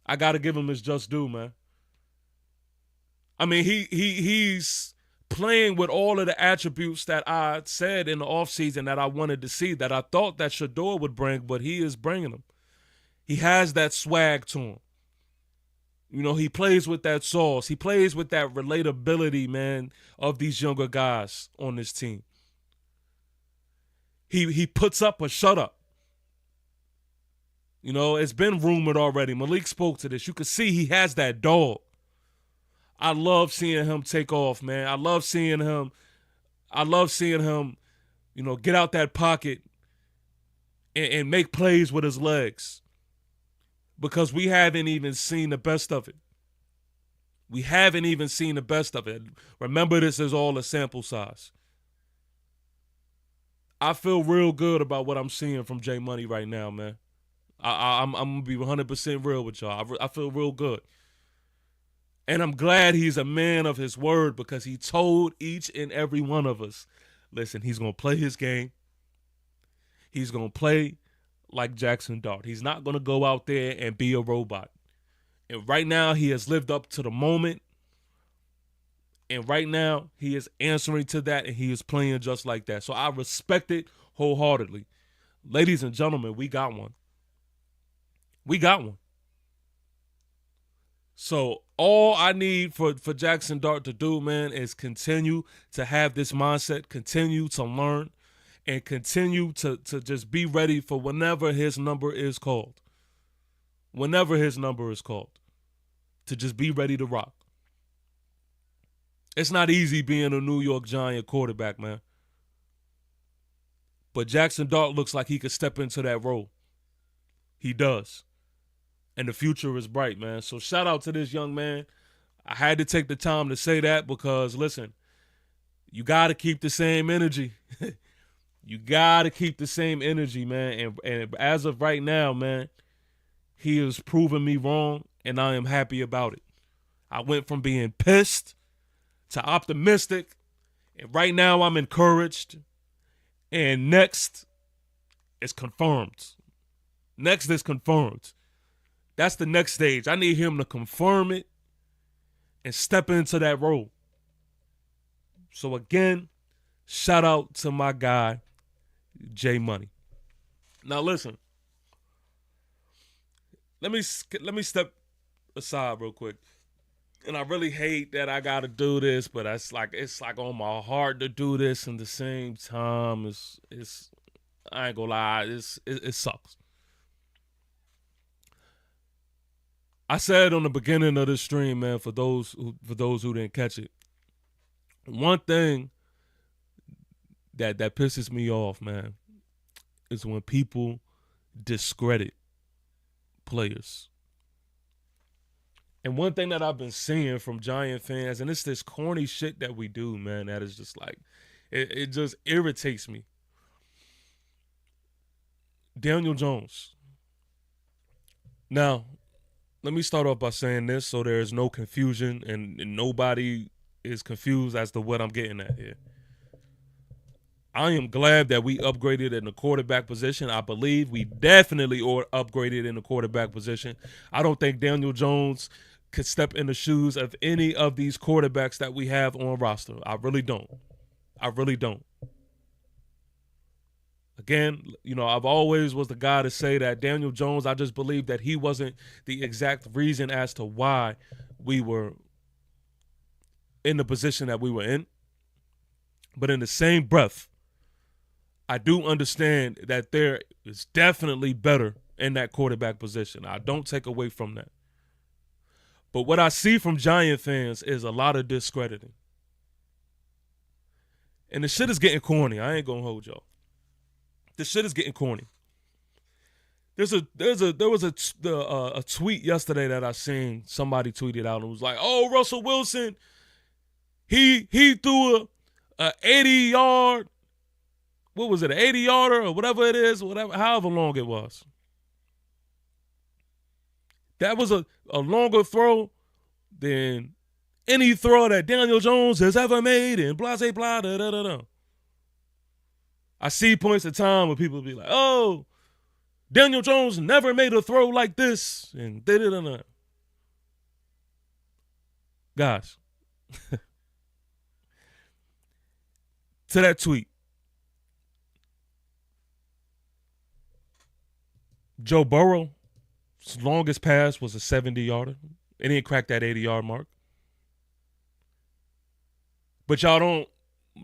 I got to give him his just due, man. I mean, he's playing with all of the attributes that I said in the offseason that I wanted to see, that I thought that Shador would bring, but he is bringing them. He has that swag to him. You know, he plays with that sauce. He plays with that relatability, man, of these younger guys on this team. He puts up a shut up. You know, it's been rumored already. Malik spoke to this. You can see he has that dog. I love seeing him take off, man. I love seeing him, you know, get out that pocket and make plays with his legs. Because we haven't even seen the best of it. We haven't even seen the best of it. Remember, this is all a sample size. I feel real good about what I'm seeing from J Money right now, man. I'm going to be 100% real with y'all. I feel real good. And I'm glad he's a man of his word because he told each and every one of us, listen, he's going to play his game. He's going to play like Jackson Dart. He's not going to go out there and be a robot. And right now, he has lived up to the moment. And right now, he is answering to that, and he is playing just like that. So I respect it wholeheartedly. Ladies and gentlemen, we got one. We got one. So all I need for Jackson Dart to do, man, is continue to have this mindset, continue to learn, and continue to just be ready for whenever his number is called. Whenever his number is called. To just be ready to rock. It's not easy being a New York Giant quarterback, man. But Jackson Dart looks like he could step into that role. He does. And the future is bright, man. So shout out to this young man. I had to take the time to say that because, listen, you got to keep the same energy. You got to keep the same energy, man. And as of right now, man, he has proven me wrong, and I am happy about it. I went from being pissed to optimistic, and right now I'm encouraged. And next is confirmed. Next is confirmed. That's the next stage. I need him to confirm it and step into that role. So again, shout out to my guy, J Money. Now listen, let me step aside real quick. And I really hate that I gotta do this, but it's like on my heart to do this. And at the same time, it's I ain't gonna lie, it sucks. I said on the beginning of the stream, man, for those who didn't catch it, one thing that pisses me off, man, is when people discredit players. And one thing that I've been seeing from Giant fans, and it's this corny shit that we do, man, that is just like, it just irritates me. Daniel Jones. Now, let me start off by saying this so there is no confusion and nobody is confused as to what I'm getting at here. I am glad that we upgraded in the quarterback position. I believe we definitely upgraded in the quarterback position. I don't think Daniel Jones could step in the shoes of any of these quarterbacks that we have on roster. I really don't. I really don't. Again, you know, I've always was the guy to say that Daniel Jones, I just believe that he wasn't the exact reason as to why we were in the position that we were in. But in the same breath, I do understand that there is definitely better in that quarterback position. I don't take away from that. But what I see from Giant fans is a lot of discrediting. And the shit is getting corny. I ain't gonna hold y'all. The shit is getting corny. There was a tweet yesterday that I seen. Somebody tweeted out and was like, "Oh, Russell Wilson, he threw a 80-yard, what was it, an 80-yarder or whatever it is, however long it was. That was a longer throw than any throw that Daniel Jones has ever made, and blah, blah, blah, da, da, da, da." I see points of time where people be like, "Oh, Daniel Jones never made a throw like this," and da, da, da, da. Guys, to that tweet, Joe Burrow's longest pass was a 70-yarder. It didn't crack that 80-yard mark. But y'all don't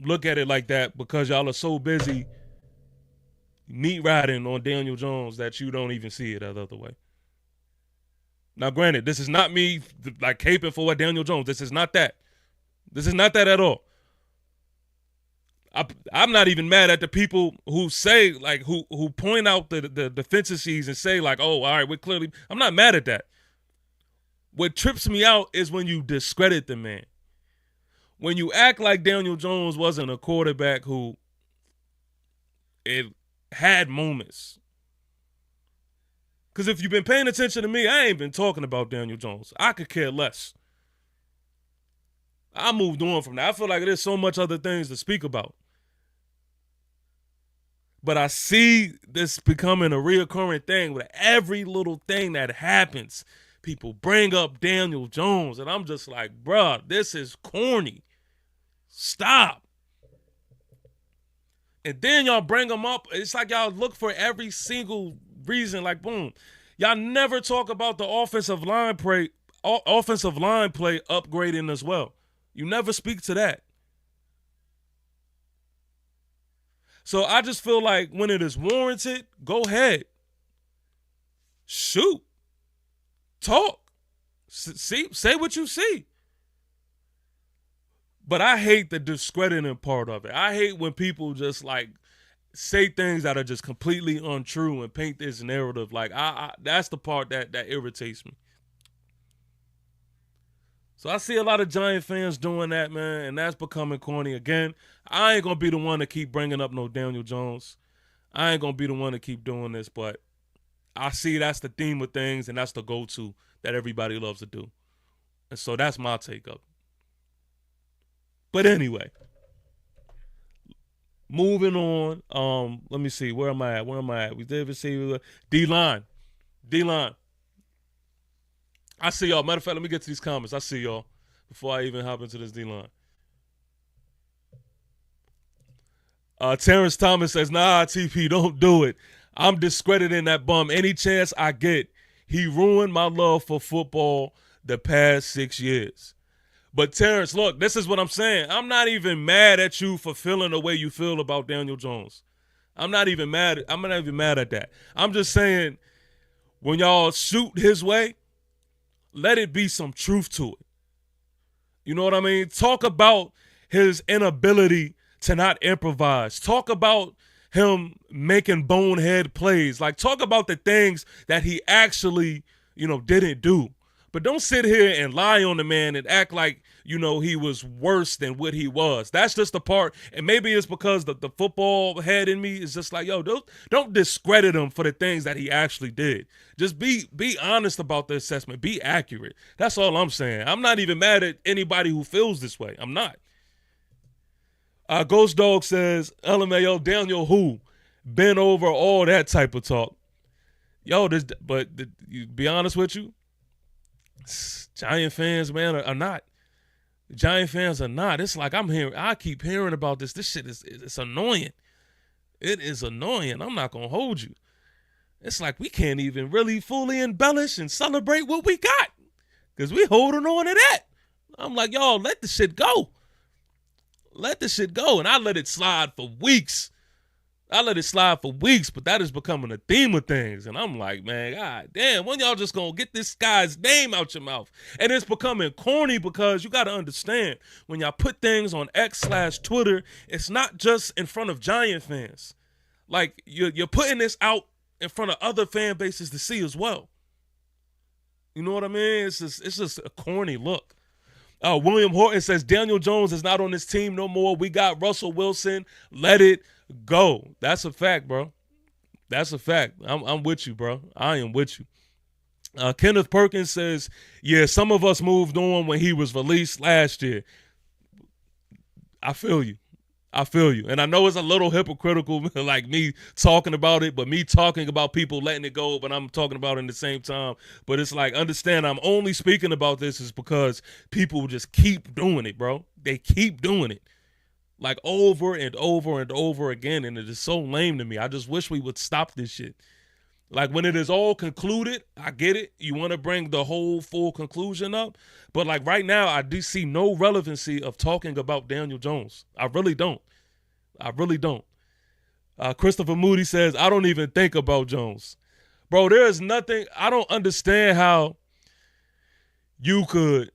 look at it like that because y'all are so busy meat riding on Daniel Jones that you don't even see it the other way. Now, granted, this is not me like caping for what Daniel Jones. This is not that. This is not that at all. I'm not even mad at the people who say, like, who point out the deficiencies and say, like, "Oh, all right, we're clearly." I'm not mad at that. What trips me out is when you discredit the man. When you act like Daniel Jones wasn't a quarterback who it had moments. Because if you've been paying attention to me, I ain't been talking about Daniel Jones. I could care less. I moved on from that. I feel like there's so much other things to speak about. But I see this becoming a reoccurring thing with every little thing that happens. People bring up Daniel Jones, and I'm just like, bruh, this is corny. Stop. And then y'all bring him up. It's like y'all look for every single reason, like, boom. Y'all never talk about the offensive line play offensive line play upgrading as well. You never speak to that. So I just feel like when it is warranted, go ahead. Shoot. Talk. Say what you see. But I hate the discrediting part of it. I hate when people just like say things that are just completely untrue and paint this narrative. Like that's the part that irritates me. So I see a lot of Giant fans doing that, man, and that's becoming corny again. I ain't gonna be the one to keep bringing up no Daniel Jones. I ain't gonna be the one to keep doing this, but I see that's the theme of things, and that's the go-to that everybody loves to do. And so that's my take of it. But anyway, moving on. Let me see. Where am I at? We did receive D-line. I see y'all. Matter of fact, let me get to these comments. I see y'all before I even hop into this D-line. Terrence Thomas says, nah, TP, don't do it. I'm discrediting that bum any chance I get. He ruined my love for football the past 6 years. But Terrence, look, this is what I'm saying. I'm not even mad at you for feeling the way you feel about Daniel Jones. I'm not even mad at that. I'm just saying when y'all shoot his way, let it be some truth to it. You know what I mean? Talk about his inability to not improvise. Talk about him making bonehead plays. Like, talk about the things that he actually, didn't do. But don't sit here and lie on the man and act like, he was worse than what he was. That's just the part. And maybe it's because the football head in me is just like, yo, don't discredit him for the things that he actually did. Just be honest about the assessment. Be accurate. That's all I'm saying. I'm not even mad at anybody who feels this way. I'm not. Ghost Dog says, LMAO, Daniel who? Been over all that type of talk. Yo, be honest with you, Giant fans, man, are not. Giant fans are not. It's like I keep hearing about this. This shit it's annoying. It is annoying. I'm not going to hold you. It's like we can't even really fully embellish and celebrate what we got because we holding on to that. I'm like, y'all, let the shit go. Let the shit go. And I let it slide for weeks. But that is becoming a theme of things. And I'm like, man, god damn, when y'all just gonna get this guy's name out your mouth? And it's becoming corny because you gotta understand, when y'all put things on X/Twitter, it's not just in front of Giant fans. Like, you're putting this out in front of other fan bases to see as well. You know what I mean? It's just a corny look. William Horton says, Daniel Jones is not on this team no more. We got Russell Wilson. Let it go. That's a fact, bro. That's a fact. I'm with you, bro. I am with you. Kenneth Perkins says, yeah, some of us moved on when he was released last year. I feel you. And I know it's a little hypocritical, like me talking about it, but me talking about people letting it go, but I'm talking about it in the same time. But it's like, understand, I'm only speaking about this is because people just keep doing it, bro. They keep doing it. Like over and over and over again, and it is so lame to me. I just wish we would stop this shit. Like, when it is all concluded, I get it. You want to bring the whole full conclusion up. But, like, right now, I do see no relevancy of talking about Daniel Jones. I really don't. Christopher Moody says, I don't even think about Jones. Bro, there is nothing. I don't understand how you could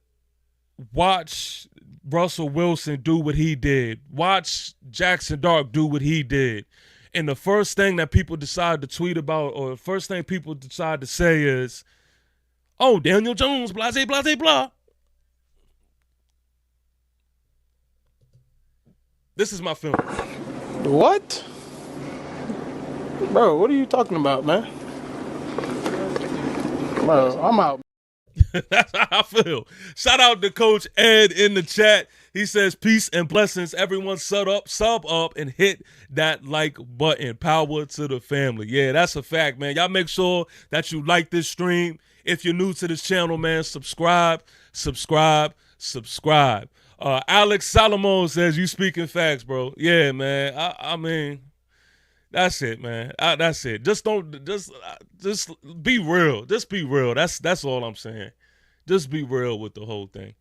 watch Russell Wilson do what he did, watch Jackson Dart do what he did, and the first thing that people decide to tweet about, or the first thing people decide to say is, oh, Daniel Jones, blah, blah, blah, blah. This is my film. What? Bro, what are you talking about, man? Bro, I'm out. That's how I feel. Shout out to Coach Ed in the chat. He says, peace and blessings. Everyone sub up, and hit that like button. Power to the family. Yeah, that's a fact, man. Y'all make sure that you like this stream. If you're new to this channel, man, subscribe. Alex Solomon says, you speaking facts, bro. Yeah, man. I mean, that's it, man. That's it. Just be real. Just be real. That's all I'm saying. Just be real with the whole thing.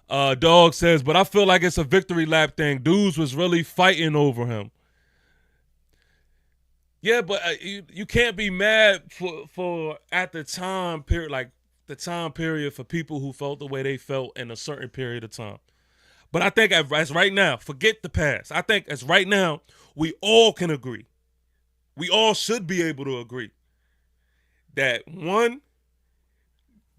Dog says, but I feel like it's a victory lap thing. Dudes was really fighting over him. Yeah, but you can't be mad for at the time period, like the time period for people who felt the way they felt in a certain period of time. But I think as right now, forget the past. I think as right now, we all can agree. We all should be able to agree that, one,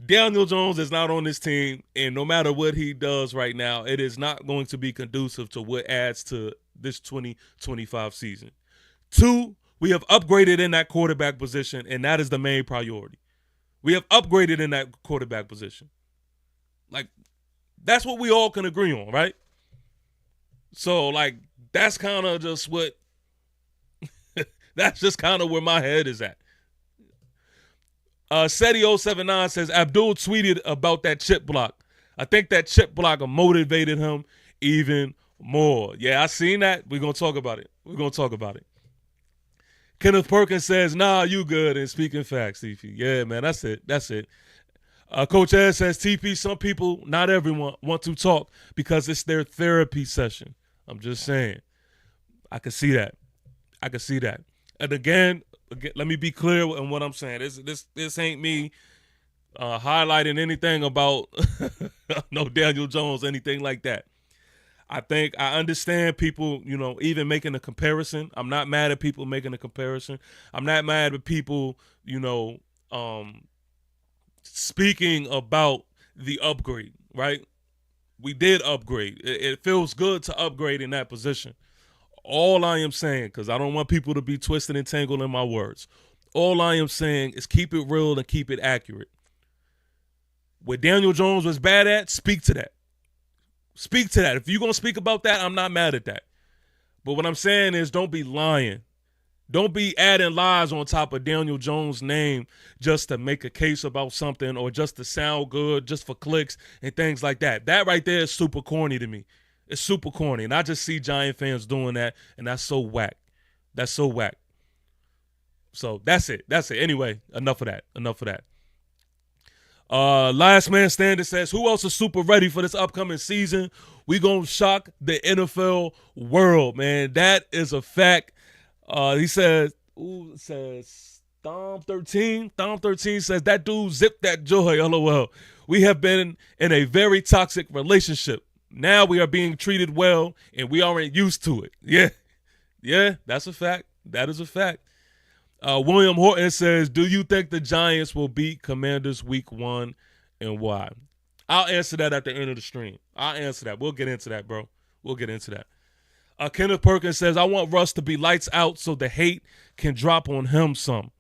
Daniel Jones is not on this team, and no matter what he does right now, it is not going to be conducive to what adds to this 2025 season. Two, we have upgraded in that quarterback position, and that is the main priority. We have upgraded in that quarterback position. Like, that's what we all can agree on, right? So, like, that's kind of just what – that's just kind of where my head is at. Seti079 says, Abdul tweeted about that chip block. I think that chip block motivated him even more. Yeah, I seen that. We're going to talk about it. Kenneth Perkins says, nah, you good. And speaking facts, TP. Yeah, man, that's it. Coach Ed says, TP, some people, not everyone, want to talk because it's their therapy session. I'm just saying. I can see that. And again, let me be clear in what I'm saying. This ain't me highlighting anything about no Daniel Jones, anything like that. I think I understand people, even making a comparison. I'm not mad at people making a comparison. I'm not mad at people, speaking about the upgrade, right? We did upgrade. It feels good to upgrade in that position. All I am saying, because I don't want people to be twisted and tangled in my words, all I am saying is keep it real and keep it accurate. What Daniel Jones was bad at, speak to that. Speak to that. If you're going to speak about that, I'm not mad at that. But what I'm saying is don't be lying. Don't be adding lies on top of Daniel Jones' name just to make a case about something or just to sound good, just for clicks and things like that. That right there is super corny to me. It's super corny. And I just see Giant fans doing that, and that's so whack. So that's it. Anyway, enough of that. Last Man Standing says, who else is super ready for this upcoming season? We gonna shock the NFL world, man. That is a fact. He says, Thom 13 says, that dude zipped that joy, LOL. We have been in a very toxic relationship. Now we are being treated well, and we aren't used to it. Yeah, that's a fact. That is a fact. William Horton says, do you think the Giants will beat Commanders week 1 and why? I'll answer that at the end of the stream. I'll answer that. We'll get into that, bro. Kenneth Perkins says, I want Russ to be lights out so the hate can drop on him some.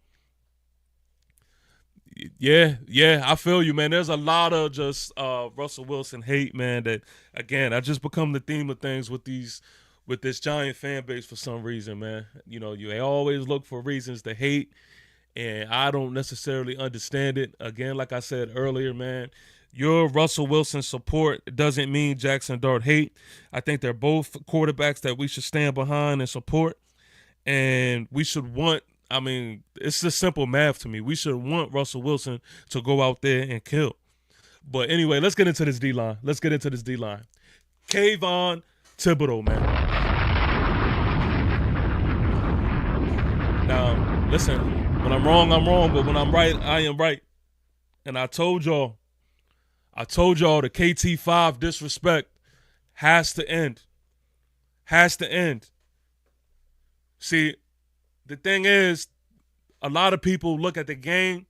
Yeah, I feel you, man. There's a lot of just Russell Wilson hate, man, that, again, I just become the theme of things with this Giant fan base for some reason, man. They always look for reasons to hate, and I don't necessarily understand it. Again, like I said earlier, man, your Russell Wilson support doesn't mean Jackson Dart hate. I think they're both quarterbacks that we should stand behind and support, and we should want, it's just simple math to me. We should want Russell Wilson to go out there and kill. But anyway, let's get into this D-line. Kayvon Thibodeau, man. Now, listen, when I'm wrong, I'm wrong, but when I'm right, I am right. And I told y'all the KT5 disrespect has to end. See, the thing is, a lot of people look at the game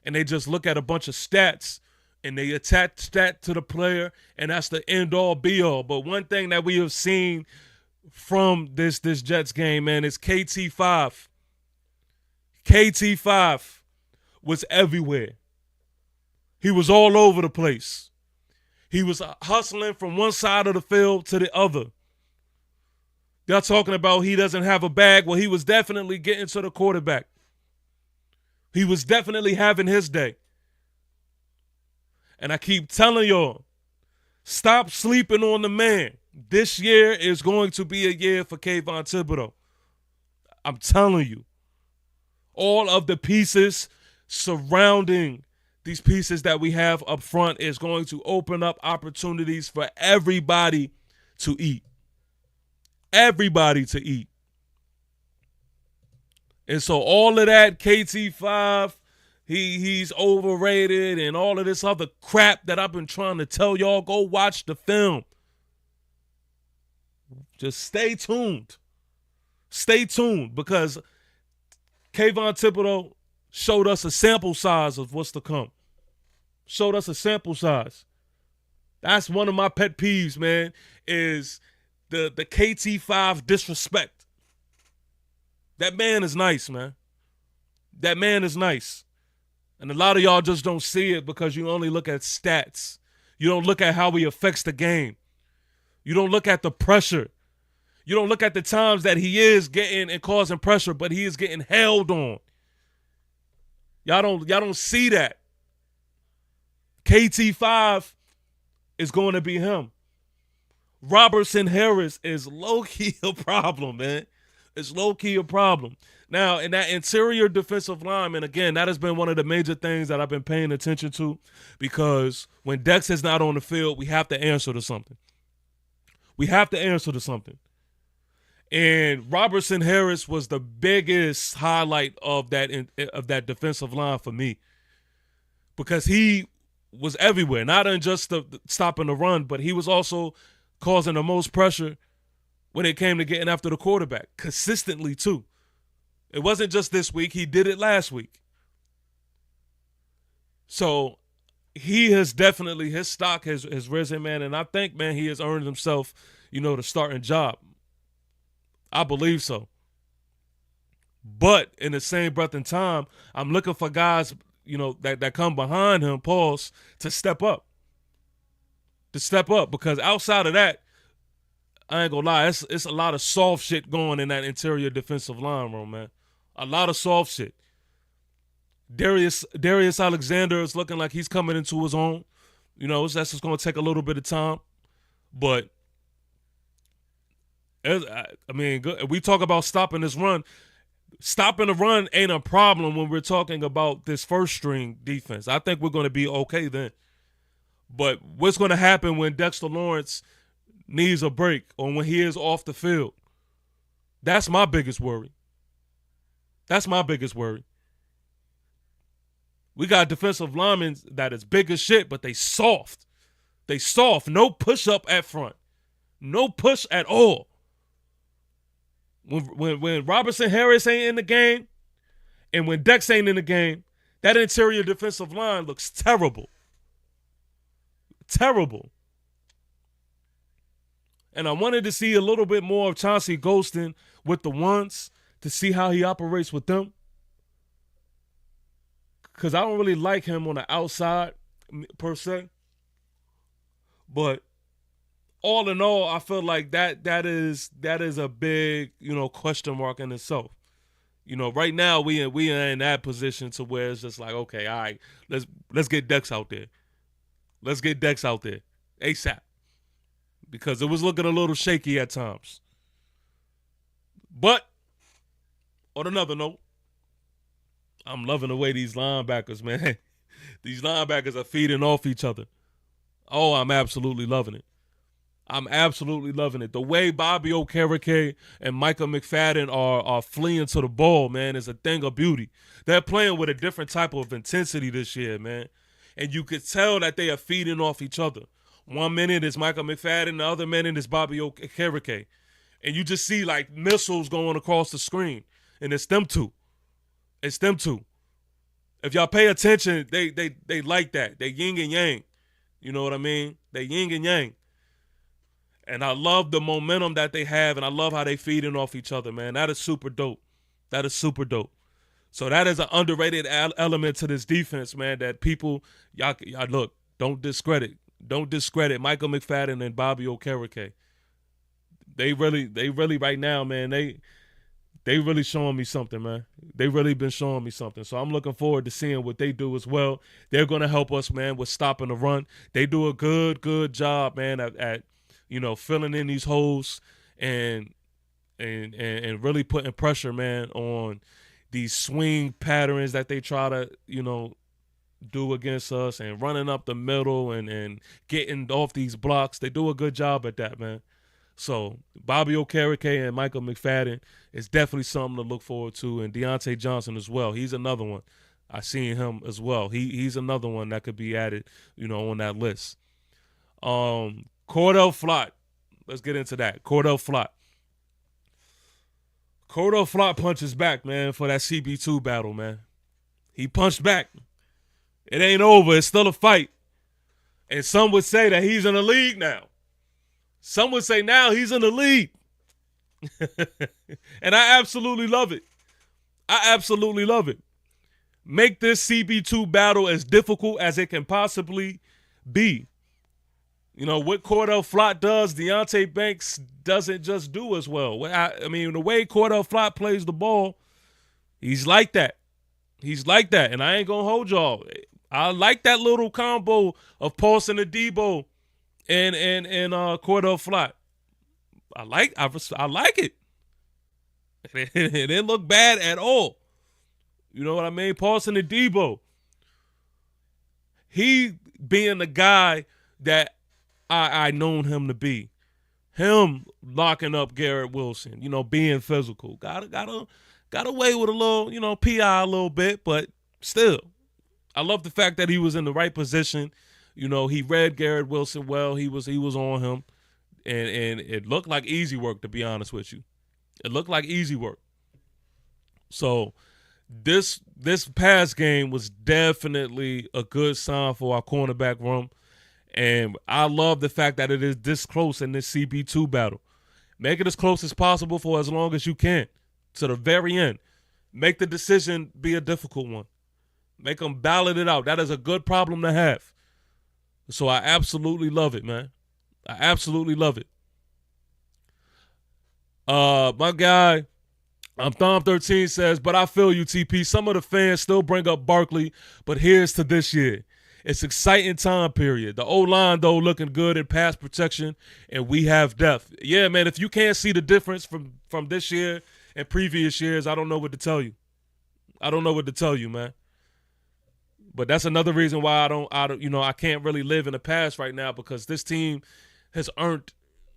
and they just look at a bunch of stats and they attach that to the player, and that's the end-all, be-all. But one thing that we have seen from this Jets game, man, is KT5. KT5 was everywhere. He was all over the place. He was hustling from one side of the field to the other. Y'all talking about he doesn't have a bag. Well, he was definitely getting to the quarterback. He was definitely having his day. And I keep telling y'all, stop sleeping on the man. This year is going to be a year for Kayvon Thibodeau. I'm telling you. All of the pieces surrounding these pieces that we have up front is going to open up opportunities for everybody to eat. Everybody to eat. And so all of that KT5, he's overrated and all of this other crap that I've been trying to tell y'all, go watch the film. Just stay tuned. Stay tuned, because Kayvon Thibodeau showed us a sample size of what's to come. Showed us a sample size. That's one of my pet peeves, man, is the KT5 disrespect. That man is nice, man. That man is nice. And a lot of y'all just don't see it because you only look at stats. You don't look at how he affects the game. You don't look at the pressure. You don't look at the times that he is getting and causing pressure, but he is getting held on. Y'all don't see that. KT5 is going to be him. Robertson Harris is low-key a problem, man. It's low-key a problem. Now, in that interior defensive lineman, again, that has been one of the major things that I've been paying attention to, because when Dex is not on the field, we have to answer to something. We have to answer to something. And Robertson Harris was the biggest highlight of that defensive line for me, because he was everywhere, not in just stopping the run, but he was also causing the most pressure when it came to getting after the quarterback, consistently too. It wasn't just this week. He did it last week. So he has definitely, his stock has risen, man, and I think, man, he has earned himself, the starting job. I believe so. But in the same breath and time, I'm looking for guys, that come behind him, to step up. To step up, because outside of that, I ain't gonna lie, it's a lot of soft shit going in that interior defensive line room, man. A lot of soft shit. Darius Alexander is looking like he's coming into his own. That's just going to take a little bit of time. But, we talk about stopping this run. Stopping the run ain't a problem when we're talking about this first-string defense. I think we're going to be okay then. But what's going to happen when Dexter Lawrence needs a break or when he is off the field? That's my biggest worry. That's my biggest worry. We got defensive linemen that is big as shit, but they soft. They soft. No push-up at front. No push at all. When Robertson Harris ain't in the game and when Dex ain't in the game, that interior defensive line looks terrible. Terrible. And I wanted to see a little bit more of Chauncey Golston with the ones, to see how he operates with them. Because I don't really like him on the outside, per se. But all in all, I feel like that is a big, question mark in itself. Right now we are in that position to where it's just like, okay, all right, let's get Dex out there. Let's get Dex out there ASAP. Because it was looking a little shaky at times. But on another note, I'm loving the way these linebackers, man. These linebackers are feeding off each other. Oh, I'm absolutely loving it. I'm absolutely loving it. The way Bobby Okereke and Micah McFadden are fleeing to the ball, man, is a thing of beauty. They're playing with a different type of intensity this year, man. And you could tell that they are feeding off each other. 1 minute is Micah McFadden, the other minute is Bobby Okereke. And you just see like missiles going across the screen. And it's them two. It's them two. If y'all pay attention, they like that. They yin and yang. You know what I mean? They yin and yang. And I love the momentum that they have, and I love how they feeding off each other, man. That is super dope. That is super dope. So that is an underrated element to this defense, man, that people, y'all look, don't discredit. Don't discredit Michael McFadden and Bobby Okereke. They really right now, man, they really showing me something, man. They really been showing me something. So I'm looking forward to seeing what they do as well. They're going to help us, man, with stopping the run. They do a good job, man, at filling in these holes and really putting pressure, man, on these swing patterns that they try to, do against us and running up the middle and getting off these blocks. They do a good job at that, man. So Bobby Okereke and Michael McFadden is definitely something to look forward to, and Deontay Johnson as well. He's another one. I seen him as well. He's another one that could be added, on that list. Cordell Flott. Let's get into that. Cordell Flott. Cordell Flott punches back, man, for that CB2 battle, man. He punched back. It ain't over. It's still a fight. And some would say that he's in the league now. Some would say now he's in the league. And I absolutely love it. I absolutely love it. Make this CB2 battle as difficult as it can possibly be. What Cordell Flott does, Deontay Banks doesn't just do as well. The way Cordell Flott plays the ball, he's like that. He's like that, and I ain't going to hold y'all. I like that little combo of Paulson Adebo and Cordell Flott. I like it. It didn't look bad at all. You know what I mean? Paulson Adebo. He being the guy that I known him to be. Him locking up Garrett Wilson, being physical. Got away with a little, PI a little bit, but still. I love the fact that he was in the right position. He read Garrett Wilson well. He was on him. And it looked like easy work, to be honest with you. It looked like easy work. So this past game was definitely a good sign for our cornerback room. And I love the fact that it is this close in this CB2 battle. Make it as close as possible for as long as you can, to the very end. Make the decision be a difficult one. Make them ballot it out. That is a good problem to have. So I absolutely love it, man. I absolutely love it. My guy, Thom13 says, but I feel you, TP. Some of the fans still bring up Barkley, but here's to this year. It's exciting time period. The O-line, though, looking good in pass protection, and we have depth. Yeah, man, if you can't see the difference from this year and previous years, I don't know what to tell you. I don't know what to tell you, man. But that's another reason why I can't really live in the past right now, because this team has earned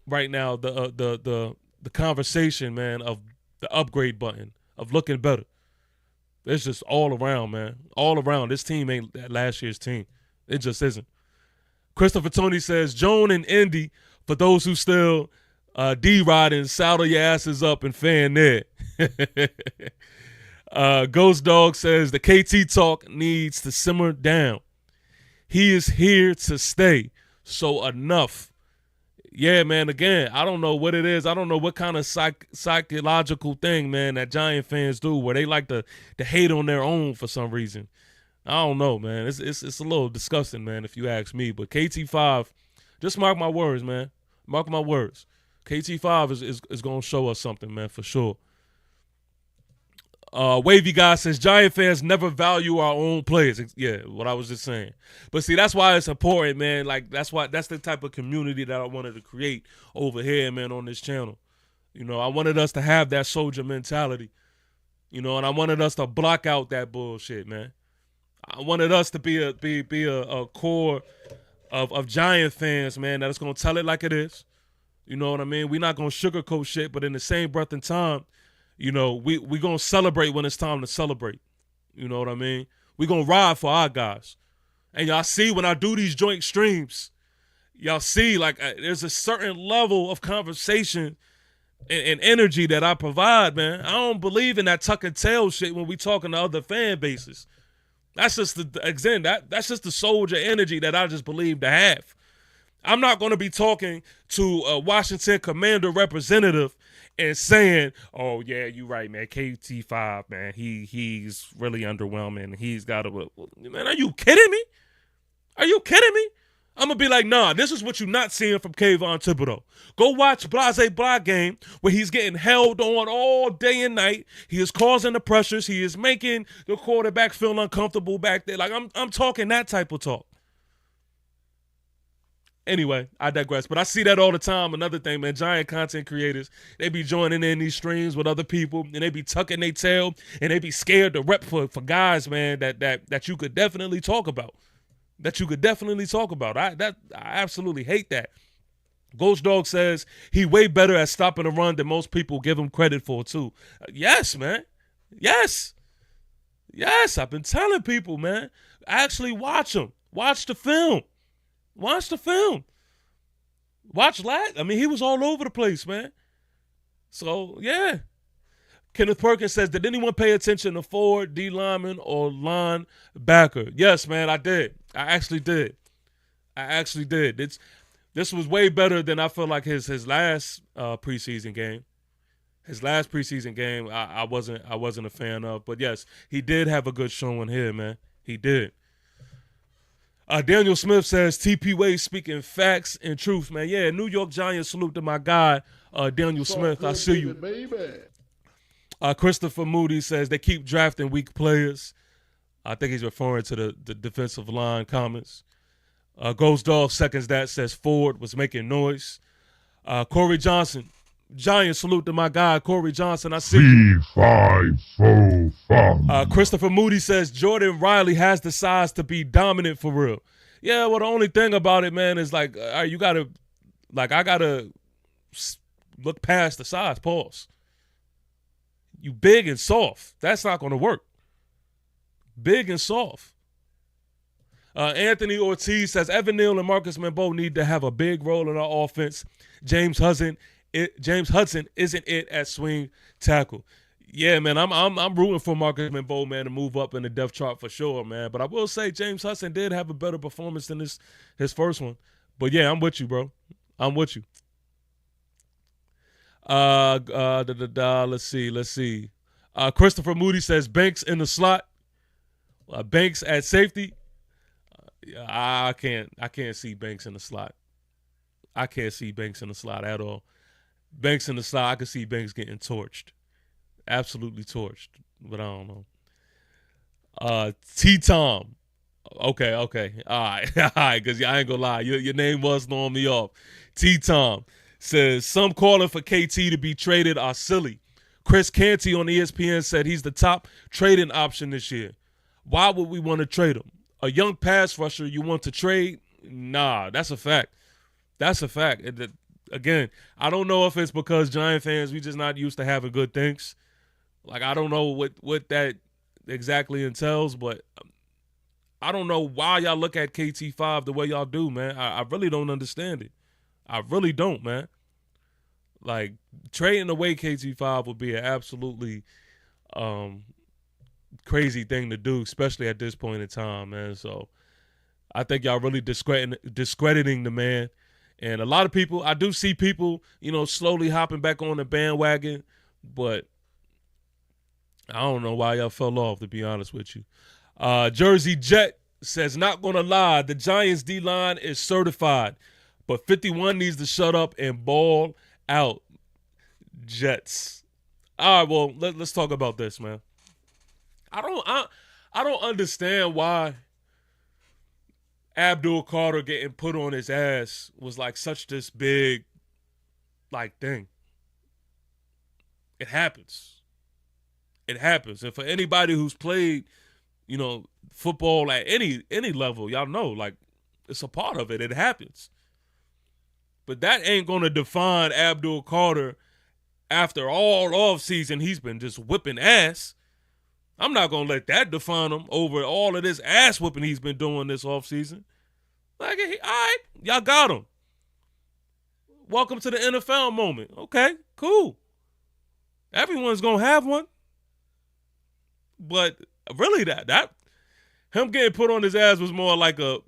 right now the conversation, man, of the upgrade button, of looking better. It's just all around, man. All around. This team ain't that last year's team. It just isn't. Christopher Tony says, Joan and Indy, for those who still D-riding, saddle your asses up and fan there. Ghost Dog says, the KT talk needs to simmer down. He is here to stay, so enough. Yeah, man, again, I don't know what it is. I don't know what kind of psychological thing, man, that Giant fans do where they like to hate on their own for some reason. I don't know, man. It's a little disgusting, man, if you ask me. But KT5, just mark my words, man. Mark my words. KT5 is going to show us something, man, for sure. Wavy Guy says, Giant fans never value our own players. Yeah, what I was just saying. But see, that's why it's important, man. Like, that's the type of community that I wanted to create over here, man, on this channel. I wanted us to have that soldier mentality, and I wanted us to block out that bullshit, man. I wanted us to be a core of Giant fans, man, that is going to tell it like it is. You know what I mean? We're not going to sugarcoat shit, but in the same breath and time, we going to celebrate when it's time to celebrate. You know what I mean? We going to ride for our guys. And y'all see when I do these joint streams, y'all see like there's a certain level of conversation and energy that I provide, man. I don't believe in that tuck and tail shit when we talking to other fan bases. That's just that's just the soldier energy that I just believe to have. I'm not going to be talking to a Washington Commander representative and saying, "Oh yeah, you're right, man. KT5, man, he's really underwhelming. He's got a man. Are you kidding me? Are you kidding me? I'm going to be like, nah, this is what you're not seeing from Kayvon Thibodeau. Go watch Blase Blah game where he's getting held on all day and night. He is causing the pressures. He is making the quarterback feel uncomfortable back there. Like, I'm talking that type of talk. Anyway, I digress. But I see that all the time. Another thing, man, giant content creators, they be joining in these streams with other people, and they be tucking their tail, and they be scared to rep for guys, man, that you could definitely talk about. I absolutely hate that. Ghost Dog says he way better at stopping the run than most people give him credit for, too. Yes, man. Yes. I've been telling people, man. Actually watch him. Watch the film. I mean, he was all over the place, man. So, yeah. Kenneth Perkins says, did anyone pay attention to forward, D lineman, or linebacker? Yes, man, I did. I actually did. This was way better than I feel like his last preseason game. His last preseason game, I wasn't a fan of. But, yes, he did have a good showing here, man. He did. Daniel Smith says, TP Wade speaking facts and truth, man. Yeah, New York Giants, salute to my guy, Daniel Smith. I see you. Baby. Christopher Moody says they keep drafting weak players. I think he's referring to the defensive line comments. Ghost Dog seconds that, says Ford was making noise. Corey Johnson, Giants, salute to my guy, Corey Johnson. I see you. 545. Christopher Moody says Jordan Riley has the size to be dominant for real. Yeah, well, the only thing about it, man, is like, I gotta look past the size. Pause. You big and soft. That's not going to work. Big and soft. Anthony Ortiz says Evan Neal and Marcus Mambeau need to have a big role in our offense. James Hudson isn't it at swing tackle. Yeah, man, I'm rooting for Marcus Mambeau, man, to move up in the depth chart for sure, man. But I will say James Hudson did have a better performance than his first one. But yeah, I'm with you, bro. I'm with you. Let's see. Christopher Moody says Banks in the slot. Banks at safety. I can't see Banks in the slot. I can't see Banks in the slot at all. Banks in the slot, I can see Banks getting torched. Absolutely torched. But I don't know. T-Tom. Okay. All right, because I ain't gonna lie. Your name was throwing me off. T-Tom says, some calling for KT to be traded are silly. Chris Canty on ESPN said he's the top trading option this year. Why would we want to trade him? A young pass rusher you want to trade? Nah, that's a fact. Again, I don't know if it's because Giant fans, we just not used to having good things. Like, I don't know what that exactly entails, but I don't know why y'all look at KT5 the way y'all do, man. I really don't understand it. I really don't, man. Like, trading away KT5 would be an absolutely crazy thing to do, especially at this point in time, man. So I think y'all really discrediting the man. And a lot of people, I do see people, slowly hopping back on the bandwagon, but I don't know why y'all fell off, to be honest with you. Jersey Jet says, not going to lie, the Giants D-line is certified, but 51 needs to shut up and ball out. Jets. All right, well, let's talk about this, man. I don't understand why Abdul Carter getting put on his ass was like such this big thing. It happens. And for anybody who's played, football at any level, y'all know, like, it's a part of it. It happens. But that ain't going to define Abdul Carter after all offseason. He's been just whipping ass. I'm not going to let that define him over all of this ass whipping he's been doing this offseason. Like, all right, y'all got him. Welcome to the NFL moment. Okay, cool. Everyone's going to have one. But really, that him getting put on his ass was more like to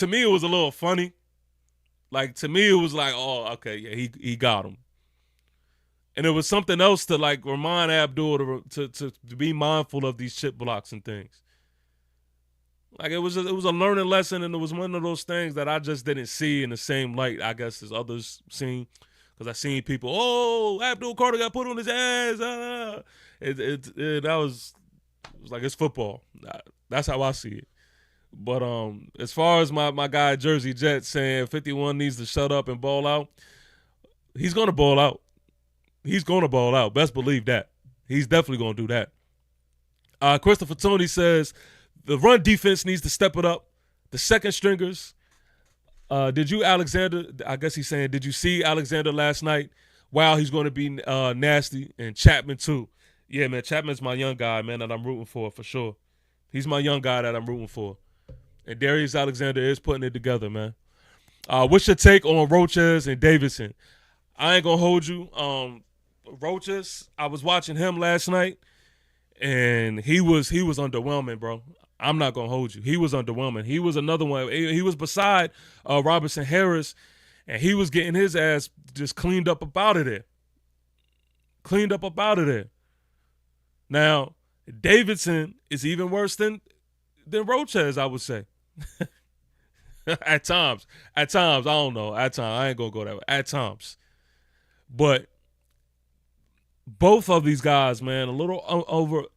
me, it was a little funny. Like, to me, it was like, oh, okay, yeah, he got him. And it was something else to, like, remind Abdul to be mindful of these chip blocks and things. Like, it was a learning lesson, and it was one of those things that I just didn't see in the same light, I guess, as others seen. Because I seen people, oh, Abdul Carter got put on his ass. It was like, it's football. That's how I see it. But as far as my guy Jersey Jet saying 51 needs to shut up and ball out, he's gonna ball out. He's gonna ball out. Best believe that. He's definitely gonna do that. Christopher Tony says the run defense needs to step it up. The second stringers. Did you, Alexander? I guess he's saying, did you see Alexander last night? Wow, he's going to be nasty. And Chapman, too. Yeah, man, Chapman's my young guy, man, that I'm rooting for sure. He's my young guy that I'm rooting for. And Darius Alexander is putting it together, man. What's your take on Roches and Davidson? I ain't going to hold you. Roches, I was watching him last night, and he was underwhelming, bro. I'm not going to hold you. He was underwhelming. He was another one. He was beside Robinson Harris, and he was getting his ass just cleaned up out of there. Cleaned up out of there. Now, Davidson is even worse than Roches, I would say. At times. I don't know. At times. I ain't going to go that way. At times. But both of these guys, man, a little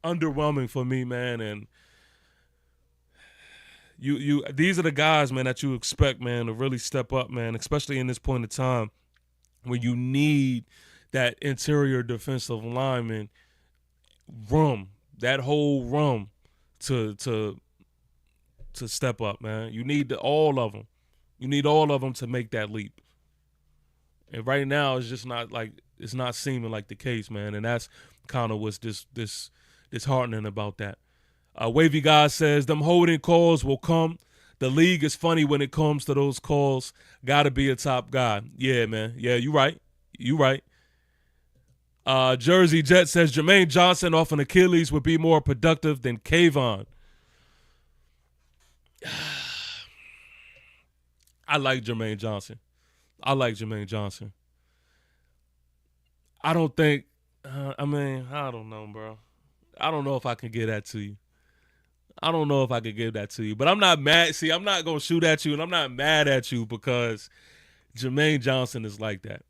underwhelming for me, man, and these are the guys, man, that you expect, man, to really step up, man, especially in this point in time when you need that interior defensive lineman room, that whole room to step up, man. You need all of them. You need all of them to make that leap. And right now, it's just not like it's not seeming like the case, man. And that's kind of what's disheartening about that. Wavy Guy says, them holding calls will come. The league is funny when it comes to those calls. Got to be a top guy. Yeah, man. Yeah, you right. You right. Jersey Jet says, Jermaine Johnson off an Achilles would be more productive than Kayvon. I like Jermaine Johnson. I don't think, I don't know, bro. I don't know if I can give that to you. But I'm not mad. See, I'm not going to shoot at you, and I'm not mad at you because Jermaine Johnson is like that.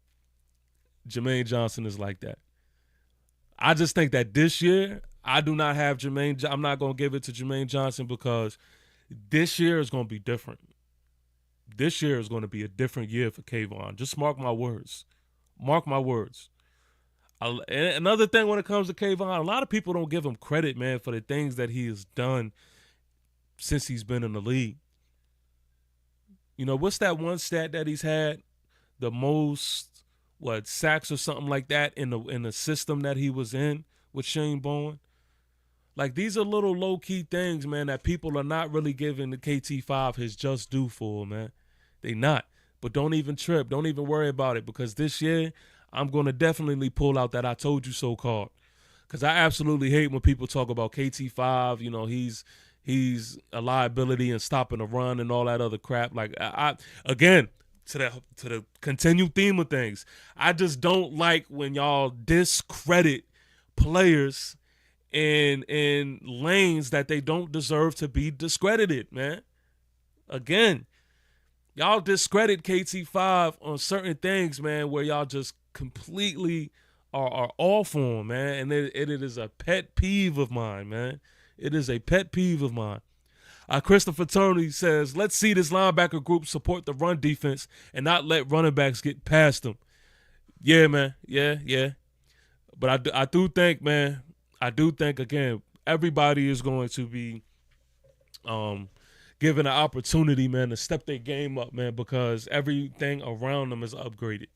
I just think that this year, I do not have Jermaine. I'm not going to give it to Jermaine Johnson because this year is going to be different. This year is going to be a different year for Kayvon. Just mark my words. And another thing when it comes to Kayvon, a lot of people don't give him credit, man, for the things that he has done since he's been in the league. You know, what's that one stat that he's had? The most, sacks or something like that in the system that he was in with Shane Bowen? Like, these are little low-key things, man, that people are not really giving the KT5 his just due for, man. They not. But don't even trip. Don't even worry about it because this year I'm going to definitely pull out that I told you so card. Because I absolutely hate when people talk about KT5, you know, he's a liability and stopping the run and all that other crap. Like, I again, to the continued theme of things, I just don't like when y'all discredit players in lanes that they don't deserve to be discredited, man. Again, y'all discredit KT5 on certain things, man, where y'all just completely are off on, man. And it is a pet peeve of mine, man. It is a pet peeve of mine. Christopher Turney says, let's see this linebacker group support the run defense and not let running backs get past them. Yeah, man. Yeah. But I do think, man, again, everybody is going to be given an opportunity, man, to step their game up, man, because everything around them is upgraded.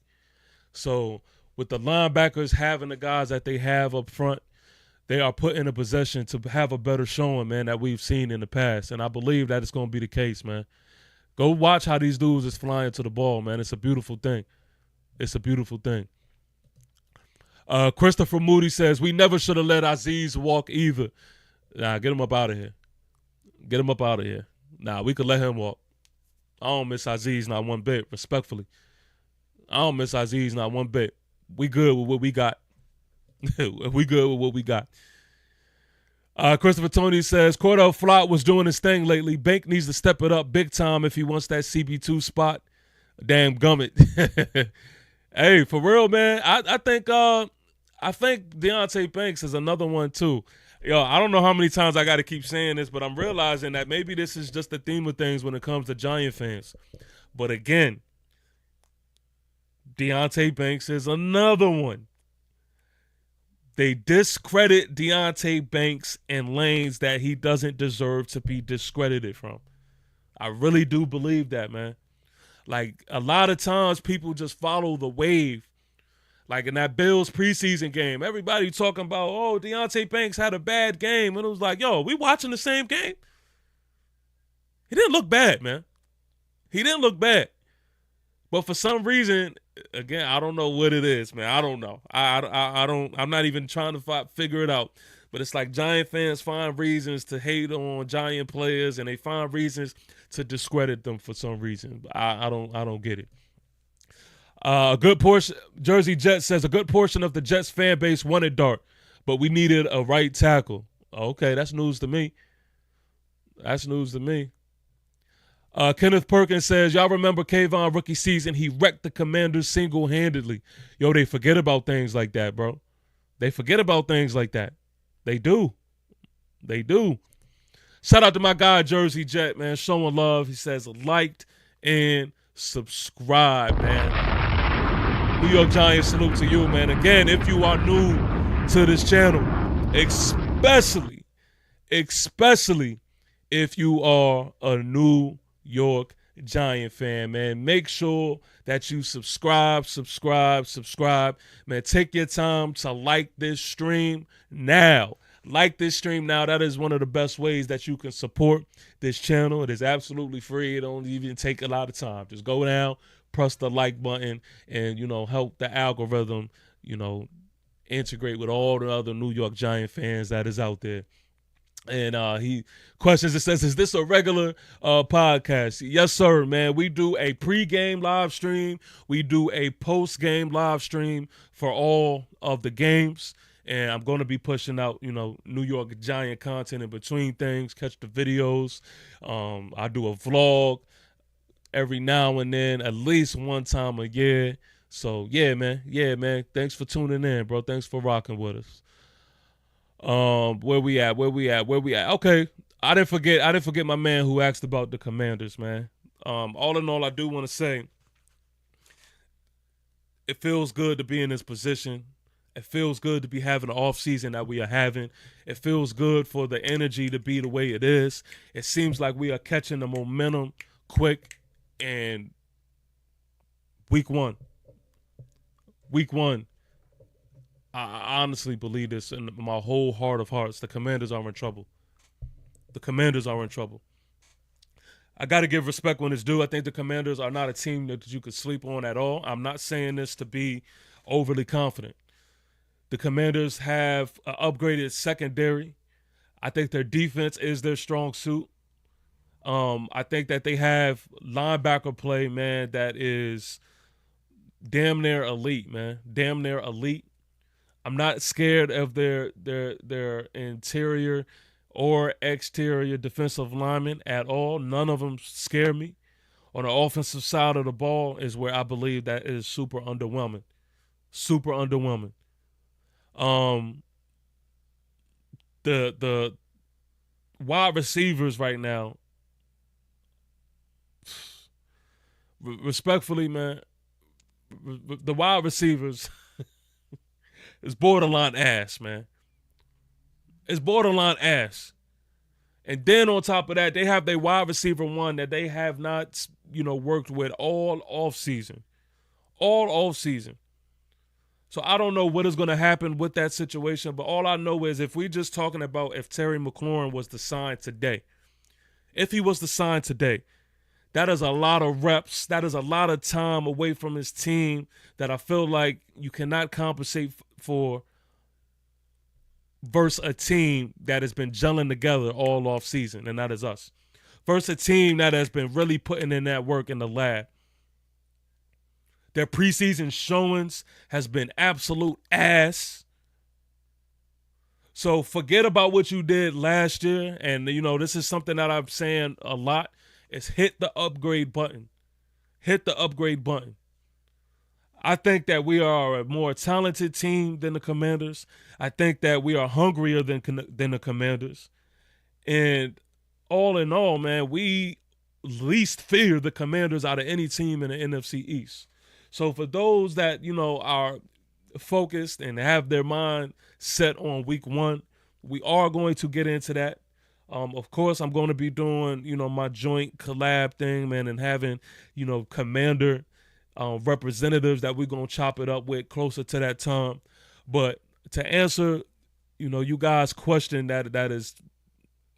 So with the linebackers having the guys that they have up front, they are put in a position to have a better showing, man, that we've seen in the past. And I believe that it's going to be the case, man. Go watch how these dudes is flying to the ball, man. It's a beautiful thing. Christopher Moody says, we never should have let Aziz walk either. Nah, get him up out of here. Nah, we could let him walk. I don't miss Aziz not one bit, respectfully. I don't miss Aziz not one bit. We good with what we got. Christopher Tony says, Cordell Flott was doing his thing lately. Bank needs to step it up big time if he wants that CB2 spot. Damn gummit. Hey, for real, man, I think Deontay Banks is another one, too. Yo, I don't know how many times I got to keep saying this, but I'm realizing that maybe this is just the theme of things when it comes to Giant fans. But again, Deonte Banks is another one. They discredit Deonte Banks in lanes that he doesn't deserve to be discredited from. I really do believe that, man. Like, a lot of times people just follow the wave. Like in that Bills preseason game, everybody talking about, oh, Deonte Banks had a bad game. And it was like, yo, we watching the same game? He didn't look bad, man. He didn't look bad. But for some reason, again, I don't know what it is, man. I don't know. I'm not even trying to figure it out. But it's like Giant fans find reasons to hate on Giant players, and they find reasons to discredit them for some reason. I don't get it. A good portion, Jersey Jets says, a good portion of the Jets fan base wanted Dart, but we needed a right tackle. Okay, that's news to me. That's news to me. Kenneth Perkins says, y'all remember Kayvon rookie season? He wrecked the Commanders single-handedly. Yo, they forget about things like that, bro. They forget about things like that. They do. They do. Shout out to my guy, Jersey Jet, man. Showing love. He says, liked and subscribe, man. New York Giants, salute to you, man. Again, if you are new to this channel, especially if you are a New York Giant fan, man, make sure that you subscribe. Man, take your time to like this stream now. Like this stream now. That is one of the best ways that you can support this channel. It is absolutely free. It don't even take a lot of time. Just go down, press the like button, and, help the algorithm, integrate with all the other New York Giant fans that is out there. And he questions, it says, is this a regular podcast? Yes, sir, man. We do a pre-game live stream. We do a post-game live stream for all of the games. And I'm going to be pushing out, New York Giant content in between things, catch the videos. I do a vlog every now and then, at least one time a year. So, yeah, man. Thanks for tuning in, bro. Thanks for rocking with us. Where we at? Okay. I didn't forget my man who asked about the Commanders, man. All in all, I do want to say it feels good to be in this position. It feels good to be having the offseason that we are having. It feels good for the energy to be the way it is. It seems like we are catching the momentum quick. And week one, I honestly believe this in my whole heart of hearts. The Commanders are in trouble. I got to give respect when it's due. I think the Commanders are not a team that you could sleep on at all. I'm not saying this to be overly confident. The Commanders have an upgraded secondary. I think their defense is their strong suit. I think that they have linebacker play, man, that is damn near elite, man. Damn near elite. I'm not scared of their interior or exterior defensive linemen at all. None of them scare me. On the offensive side of the ball is where I believe that is super underwhelming. The wide receivers right now, respectfully, man, the wide receivers is borderline ass, man. It's borderline ass. And then on top of that, they have their wide receiver one that they have not, worked with all offseason. So I don't know what is going to happen with that situation, but all I know is if we're just talking about if Terry McLaurin was to sign today, that is a lot of reps. That is a lot of time away from his team that I feel like you cannot compensate for versus a team that has been gelling together all off season, and that is us. Versus a team that has been really putting in that work in the lab. Their preseason showings has been absolute ass. So forget about what you did last year. And, this is something that I'm saying a lot, is hit the upgrade button. I think that we are a more talented team than the Commanders. I think that we are hungrier than the Commanders. And all in all, man, we least fear the Commanders out of any team in the NFC East. So for those that, are focused and have their mind set on week 1, we are going to get into that. Of course, I'm going to be doing, my joint collab thing, man, and having, Commander representatives that we're going to chop it up with closer to that time. But to answer, you guys' question that is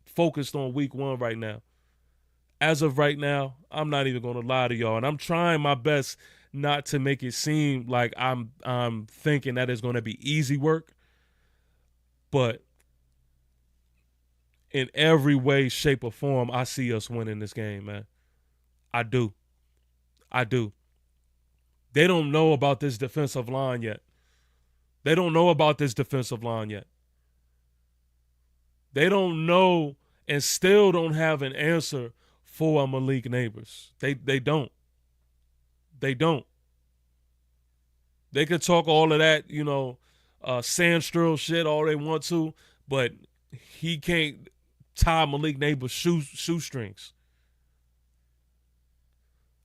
focused on week 1 right now. As of right now, I'm not even going to lie to y'all, and I'm trying my best not to make it seem like I'm thinking that it's going to be easy work. But in every way, shape, or form, I see us winning this game, man. I do. They don't know about this defensive line yet. They don't know They don't know and still don't have an answer for Malik Neighbors. They don't. They can talk all of that, Sandstrom shit all they want to, but he can't tie Malik Neighbors' shoestrings.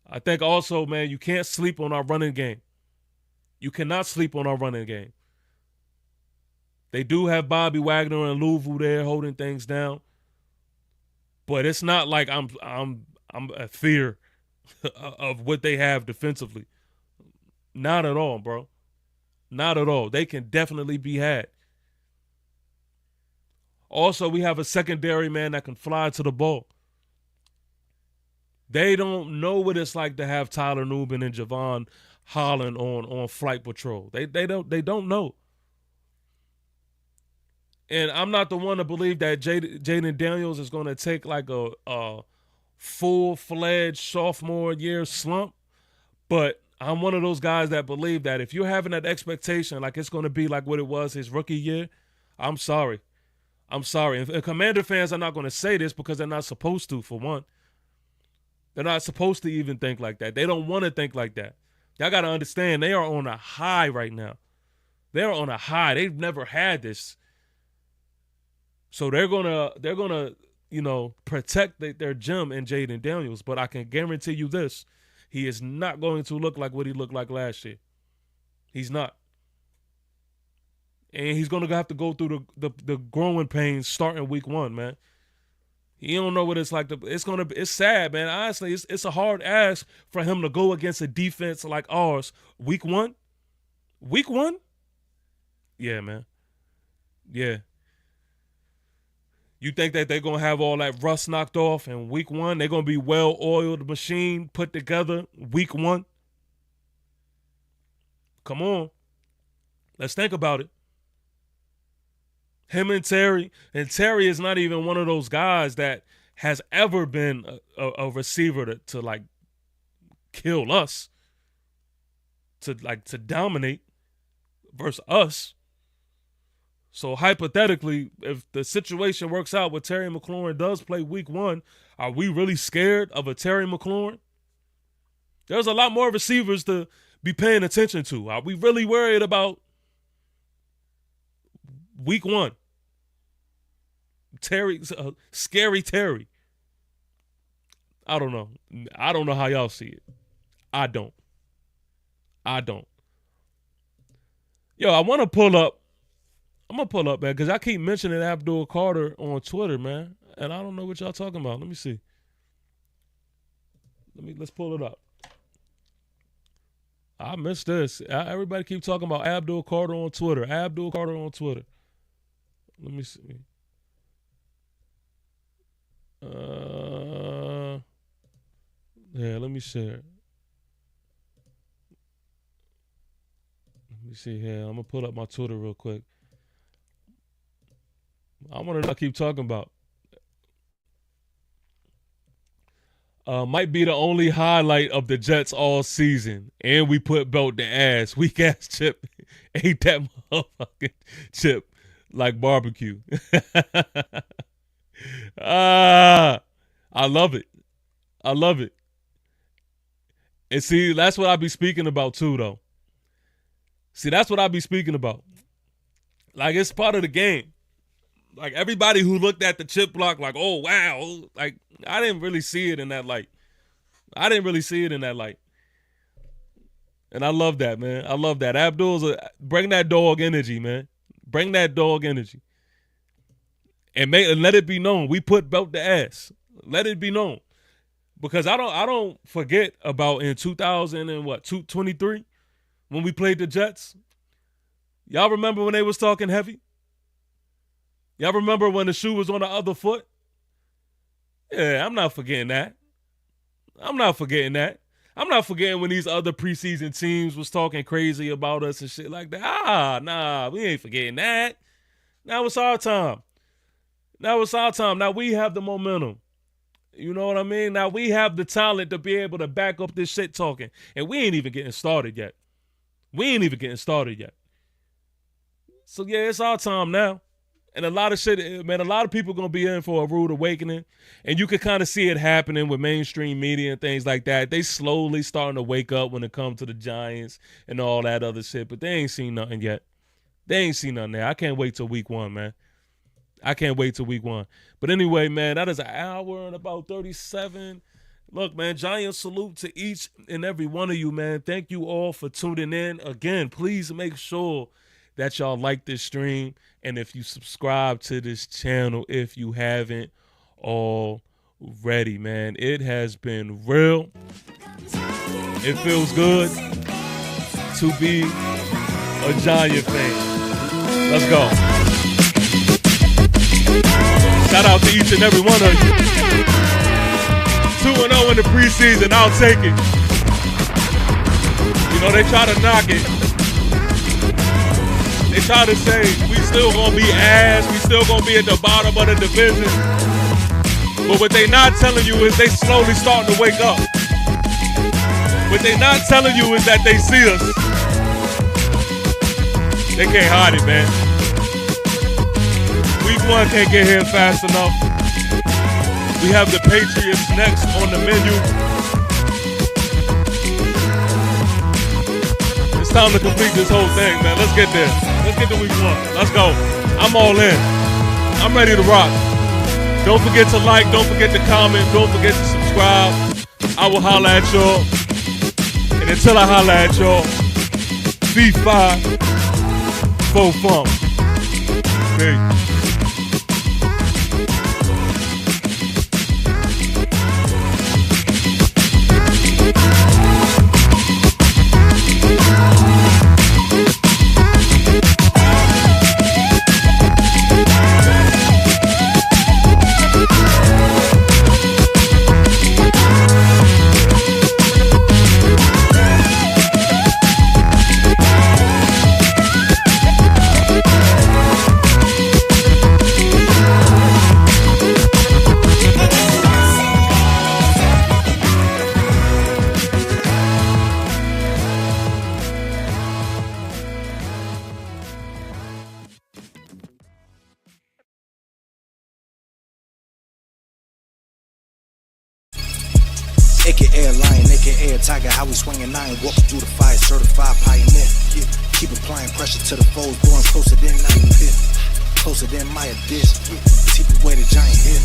I think also, man, you can't sleep on our running game. You cannot sleep on our running game. They do have Bobby Wagner and Louisville there holding things down, but it's not like I'm a fear of what they have defensively. Not at all, bro. Not at all. They can definitely be had. Also, we have a secondary, man, that can fly to the ball. They don't know what it's like to have Tyler Nubin and Javon Holland on flight patrol. They don't know. And I'm not the one to believe that Jaden Daniels is going to take like a full-fledged sophomore year slump. But I'm one of those guys that believe that if you're having that expectation like it's going to be like what it was his rookie year, I'm sorry. And Commander fans are not going to say this because they're not supposed to, for one. They're not supposed to even think like that. They don't want to think like that. Y'all got to understand, they are on a high right now. They're on a high. They've never had this. So they're gonna protect their gem in Jaden Daniels. But I can guarantee you this: he is not going to look like what he looked like last year. He's not, and he's gonna have to go through the growing pains starting week 1, man. He don't know what it's like. It's sad, man. Honestly, it's a hard ask for him to go against a defense like ours week 1. Week 1? Yeah, man. Yeah. You think that they're going to have all that rust knocked off in week 1? They're going to be well-oiled machine put together week 1? Come on. Let's think about it. Him and Terry is not even one of those guys that has ever been a receiver to like kill us, to dominate versus us. So hypothetically, if the situation works out where Terry McLaurin does play week 1, are we really scared of a Terry McLaurin? There's a lot more receivers to be paying attention to. Are we really worried about week 1? Terry, scary Terry. I don't know. I don't know how y'all see it. I don't. Yo, I'm going to pull up, man, because I keep mentioning Abdul Carter on Twitter, man, and I don't know what y'all talking about. Let me see. Let's pull it up. I missed this. Everybody keep talking about Abdul Carter on Twitter. Let me see. Yeah, let me share. Let me see here. I'm gonna pull up my Twitter real quick. I want to keep talking about. Might be the only highlight of the Jets all season, and we put belt to ass. Weak ass Chip ate that motherfucking chip like barbecue. I love it. And see, that's what I be speaking about too, though. See, that's what I be speaking about. Like, it's part of the game. Like, everybody who looked at the chip block like, oh, wow. Like, I didn't really see it in that light. And I love that, man. I love that. Abdul's bring that dog energy, man. Bring that dog energy. And let it be known. We put belt the ass. Let it be known. Because I don't forget about in 2023 when we played the Jets. Y'all remember when they was talking heavy? Y'all remember when the shoe was on the other foot? Yeah, I'm not forgetting that. I'm not forgetting when these other preseason teams was talking crazy about us and shit like that. Nah, we ain't forgetting that. Now it's our time. Now we have the momentum. You know what I mean? Now we have the talent to be able to back up this shit talking. And we ain't even getting started yet. So, yeah, it's our time now. And a lot of shit, man, a lot of people going to be in for a rude awakening. And you can kind of see it happening with mainstream media and things like that. They slowly starting to wake up when it comes to the Giants and all that other shit. But they ain't seen nothing yet. They ain't seen nothing there. I can't wait till week 1, man. But anyway, man, that is an hour and about 37. Look, man, giant salute to each and every one of you, man. Thank you all for tuning in. Again, please make sure that y'all like this stream. And if you subscribe to this channel, if you haven't already, man, it has been real. It feels good to be a Giant fan. Let's go. Shout out to each and every one of you. 2-0 in the preseason, I'll take it. You know, they try to knock it. They try to say, we still gonna be ass, we still gonna be at the bottom of the division. But what they not telling you is they slowly starting to wake up. What they not telling you is that they see us. They can't hide it, man. Week 1 can't get here fast enough. We have the Patriots next on the menu. It's time to complete this whole thing, man. Let's get there. Let's get to week 1. Let's go. I'm all in. I'm ready to rock. Don't forget to like. Don't forget to comment. Don't forget to subscribe. I will holla at y'all. And until I holla at y'all, V5, Faux Funk. Peace. AKA lion, AKA tiger, how we swinging 9, walking through the fire, certified pioneer. Yeah. Keep applying pressure to the foes, going closer than I pit, closer than my dish. Yeah. Keep away the giant hit.